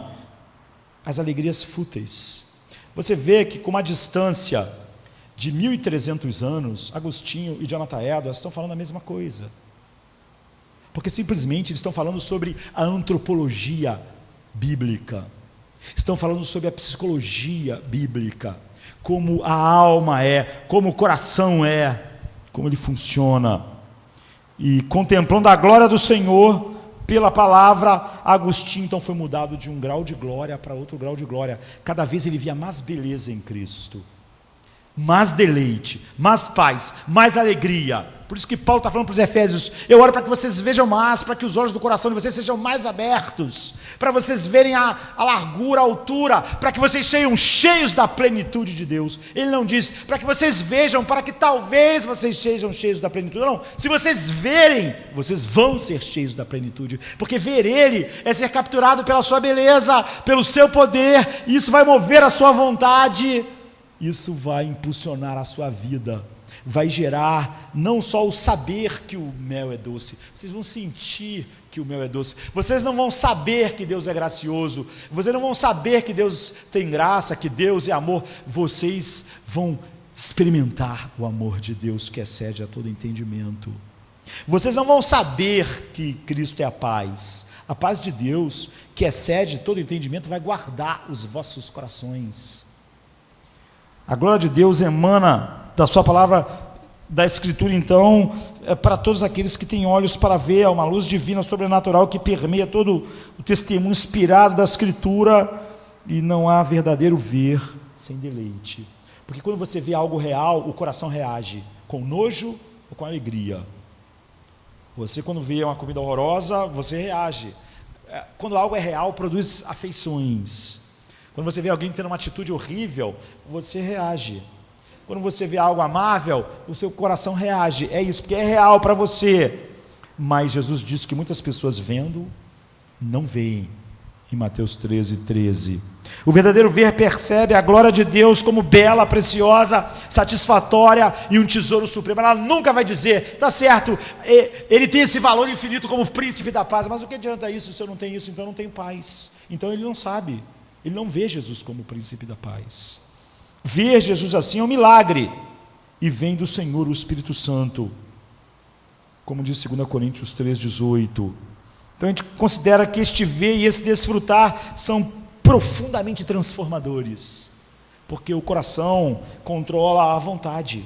as alegrias fúteis. Você vê que com uma distância de 1.300 anos, Agostinho e Jonathan Edwards estão falando a mesma coisa. Porque simplesmente eles estão falando sobre a antropologia bíblica, estão falando sobre a psicologia bíblica, como a alma é, como o coração é, como ele funciona. E contemplando a glória do Senhor pela palavra, Agostinho então foi mudado de um grau de glória para outro grau de glória. Cada vez ele via mais beleza em Cristo, mais deleite, mais paz, mais alegria. Por isso que Paulo está falando para os Efésios: eu oro para que vocês vejam mais, para que os olhos do coração de vocês sejam mais abertos, para vocês verem a largura, a altura, para que vocês sejam cheios da plenitude de Deus. Ele não diz para que vocês vejam, para que talvez vocês sejam cheios da plenitude. Não, se vocês verem, vocês vão ser cheios da plenitude, porque ver Ele é ser capturado pela sua beleza, pelo seu poder, e isso vai mover a sua vontade, isso vai impulsionar a sua vida, vai gerar não só o saber que o mel é doce, vocês vão sentir que o mel é doce. Vocês não vão saber que Deus é gracioso, vocês não vão saber que Deus tem graça, que Deus é amor, vocês vão experimentar o amor de Deus que excede a todo entendimento. Vocês não vão saber que Cristo é a paz de Deus que excede todo entendimento vai guardar os vossos corações. A glória de Deus emana da sua palavra, da Escritura, então, para todos aqueles que têm olhos para ver, é uma luz divina, sobrenatural, que permeia todo o testemunho inspirado da Escritura, E não há verdadeiro ver sem deleite. Porque quando você vê algo real, o coração reage com nojo ou com alegria. Você, quando vê uma comida horrorosa, você reage. Quando algo é real, produz afeições. Quando você vê alguém tendo uma atitude horrível, você reage. Quando você vê algo amável, o seu coração reage. É isso, porque é real para você. Mas Jesus disse que muitas pessoas vendo, não veem. Em Mateus 13:13. O verdadeiro ver percebe a glória de Deus como bela, preciosa, satisfatória e um tesouro supremo. Ela nunca vai dizer, tá certo, ele tem esse valor infinito como príncipe da paz, mas o que adianta isso se eu não tenho isso? Então eu não tenho paz. Então ele não sabe, ele não vê Jesus como príncipe da paz. Ver Jesus assim é um milagre, e vem do Senhor o Espírito Santo, como diz 2 Coríntios 3:18. Então a gente considera que este ver e esse desfrutar são profundamente transformadores, porque o coração controla a vontade,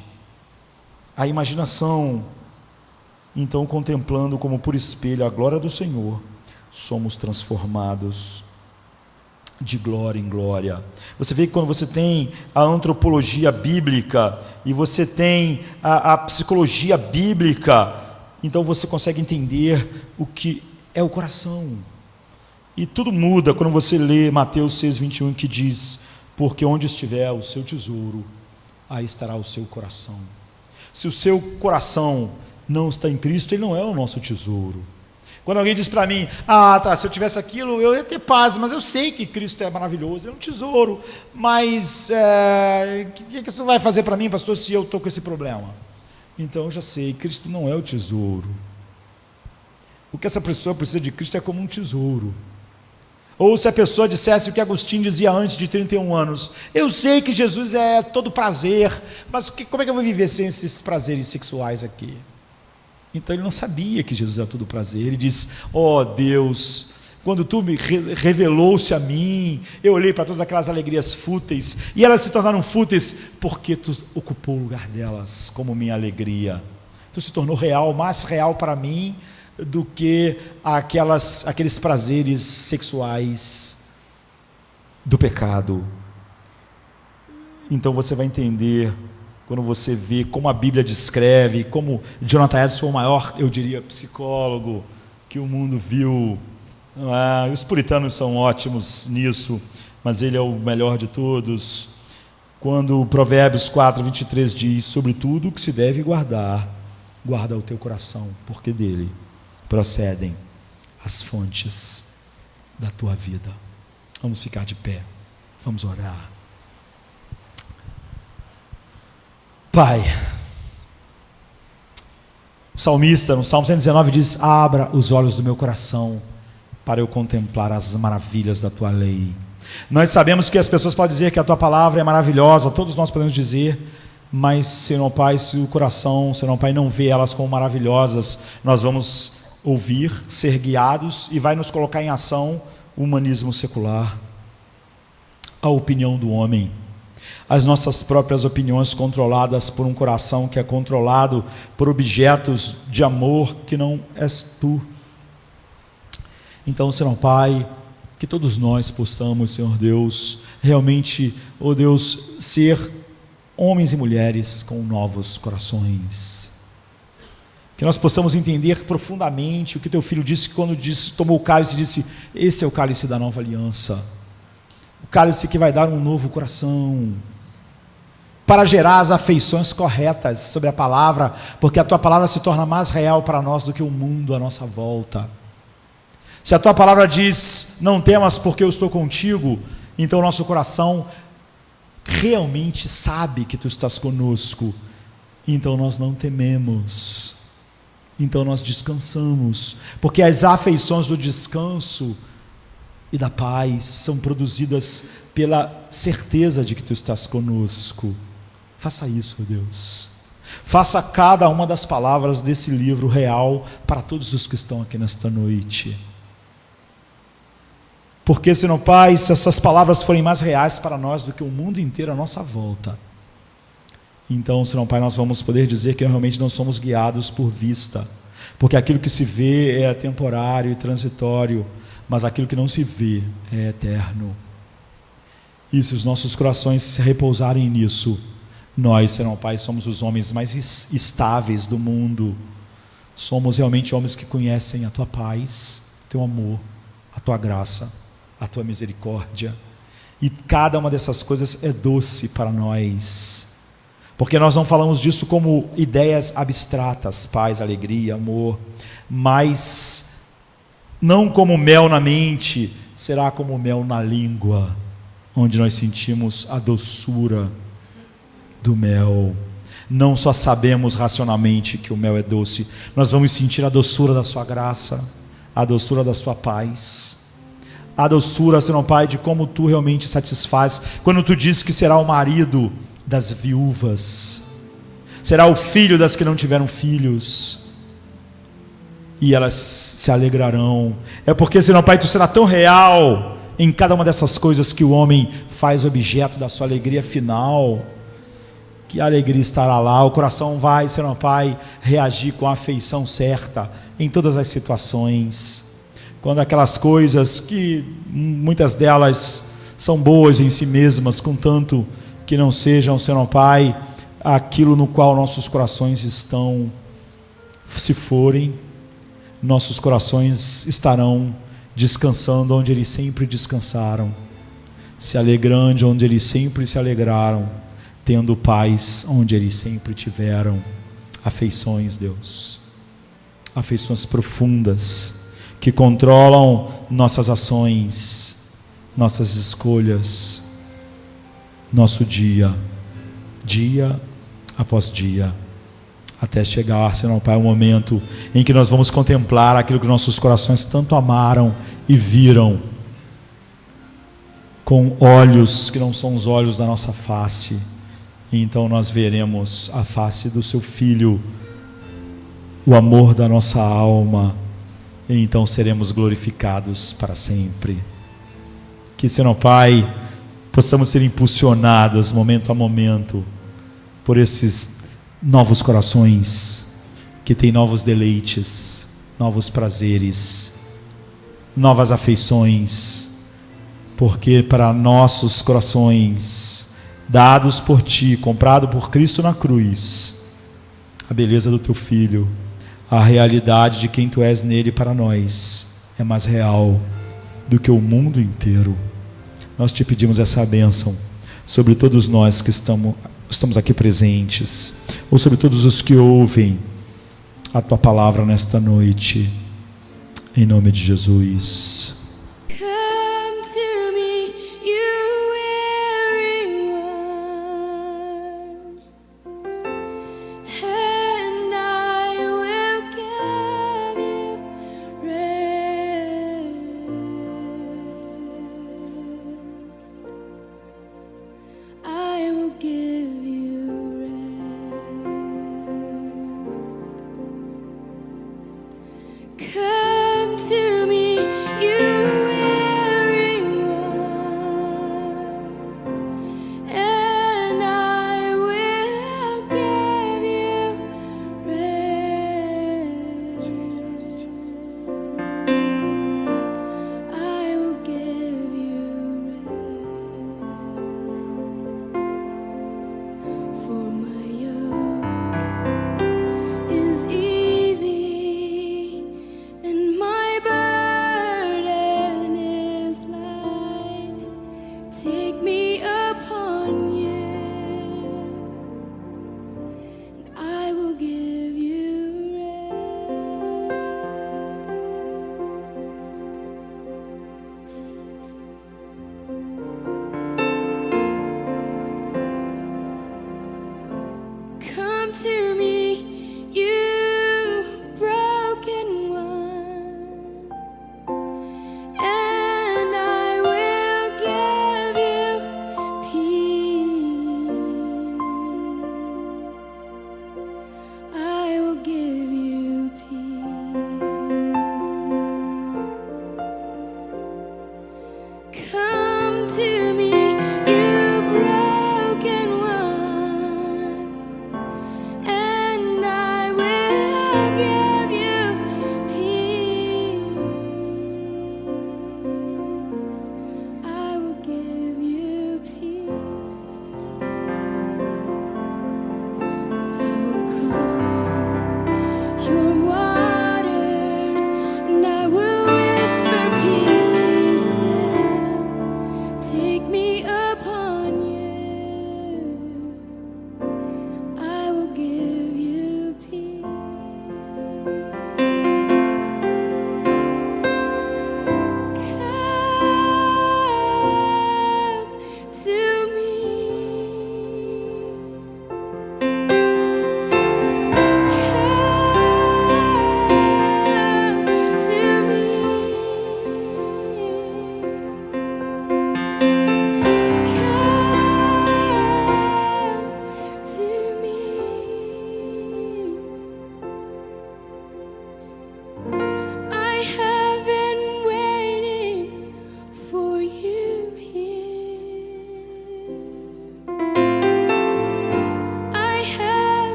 a imaginação. Então, contemplando como por espelho a glória do Senhor, somos transformados de glória em glória. Você vê que quando você tem a antropologia bíblica e você tem a psicologia bíblica, então você consegue entender o que é o coração. E tudo muda quando você lê Mateus 6:21, que diz: porque onde estiver o seu tesouro, aí estará o seu coração. Se o seu coração não está em Cristo, ele não é o nosso tesouro. Quando alguém diz para mim, se eu tivesse aquilo, eu ia ter paz, mas eu sei que Cristo é maravilhoso, é um tesouro, mas o que isso vai fazer para mim, pastor, se eu estou com esse problema? Então eu já sei, Cristo não é o tesouro. O que essa pessoa precisa de Cristo é como um tesouro. Ou se a pessoa dissesse o que Agostinho dizia antes de 31 anos, eu sei que Jesus é todo prazer, mas como é que eu vou viver sem esses prazeres sexuais aqui? Então ele não sabia que Jesus era todo prazer. Ele diz, Deus, quando tu me revelou-se a mim, eu olhei para todas aquelas alegrias fúteis, e elas se tornaram fúteis, porque tu ocupou o lugar delas como minha alegria. Tu se tornou real, mais real para mim do que aqueles prazeres sexuais do pecado. Então você vai entender, quando você vê como a Bíblia descreve, como Jonathan Edwards foi o maior, eu diria, psicólogo que o mundo viu. Os puritanos são ótimos nisso, mas ele é o melhor de todos. Quando Provérbios 4:23 diz, sobre tudo o que se deve guardar, guarda o teu coração, porque dele procedem as fontes da tua vida. Vamos ficar de pé, vamos orar. Pai, o salmista no Salmo 119 diz, abra os olhos do meu coração para eu contemplar as maravilhas da tua lei. Nós sabemos que as pessoas podem dizer que a tua palavra é maravilhosa, todos nós podemos dizer, mas Senhor Pai, se o coração, Senhor Pai, não vê elas como maravilhosas, nós vamos ouvir, ser guiados, e vai nos colocar em ação o humanismo secular, a opinião do homem, as nossas próprias opiniões controladas por um coração que é controlado por objetos de amor que não és tu. Então, Senhor Pai, que todos nós possamos, Senhor Deus, realmente, Deus, ser homens e mulheres com novos corações. Que nós possamos entender profundamente o que teu filho disse quando tomou o cálice e disse, esse é o cálice da nova aliança, o cálice que vai dar um novo coração, para gerar as afeições corretas sobre a palavra, porque a tua palavra se torna mais real para nós do que o mundo à nossa volta. Se a tua palavra diz, não temas porque eu estou contigo, então o nosso coração realmente sabe que tu estás conosco, então nós não tememos. Então nós descansamos, porque as afeições do descanso e da paz são produzidas pela certeza de que tu estás conosco. Faça isso, Deus. Faça cada uma das palavras desse livro real para todos os que estão aqui nesta noite. Porque, Senhor Pai, se essas palavras forem mais reais para nós do que o mundo inteiro à nossa volta, então, Senhor Pai, nós vamos poder dizer que realmente não somos guiados por vista, porque aquilo que se vê é temporário e transitório, mas aquilo que não se vê é eterno. E se os nossos corações se repousarem nisso, nós, Senhor Pai, somos os homens mais estáveis do mundo. Somos realmente homens que conhecem a Tua paz, Teu amor, a Tua graça, a Tua misericórdia. E cada uma dessas coisas é doce para nós, porque nós não falamos disso como ideias abstratas, paz, alegria, amor, mas não como mel na mente, será como mel na língua, onde nós sentimos a doçura do mel. Não só sabemos racionalmente que o mel é doce, nós vamos sentir a doçura da Sua graça, a doçura da Sua paz, a doçura, Senhor Pai, de como Tu realmente satisfaz, quando Tu dizes que será o marido das viúvas, será o filho das que não tiveram filhos, e elas se alegrarão. É porque, Senhor Pai, Tu será tão real em cada uma dessas coisas que o homem faz objeto da sua alegria final, que a alegria estará lá, o coração vai, Senhor Pai, reagir com a afeição certa em todas as situações. Quando aquelas coisas que muitas delas são boas em si mesmas, contanto que não sejam, Senhor Pai, aquilo no qual nossos corações estão, se forem, nossos corações estarão descansando onde eles sempre descansaram, se alegrando onde eles sempre se alegraram, tendo paz onde eles sempre tiveram. Afeições, Deus, afeições profundas, que controlam nossas ações, nossas escolhas, nosso dia após dia, até chegar, Senhor Pai, o momento em que nós vamos contemplar aquilo que nossos corações tanto amaram e viram, com olhos que não são os olhos da nossa face, e então nós veremos a face do Seu Filho, o amor da nossa alma, e então seremos glorificados para sempre. Que, Senhor Pai, possamos ser impulsionados momento a momento por esses novos corações que têm novos deleites, novos prazeres, novas afeições, porque para nossos corações, dados por Ti, comprado por Cristo na cruz, a beleza do Teu Filho, a realidade de quem Tu és nele para nós é mais real do que o mundo inteiro. Nós Te pedimos essa bênção sobre todos nós que estamos aqui presentes, ou sobre todos os que ouvem a Tua palavra nesta noite, em nome de Jesus. Come to me, you weary one, and I will give you rest. I will give you rest. Come to me, you weary ones, and I will give you rest. I will give you rest. For my yoke is easy and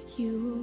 You will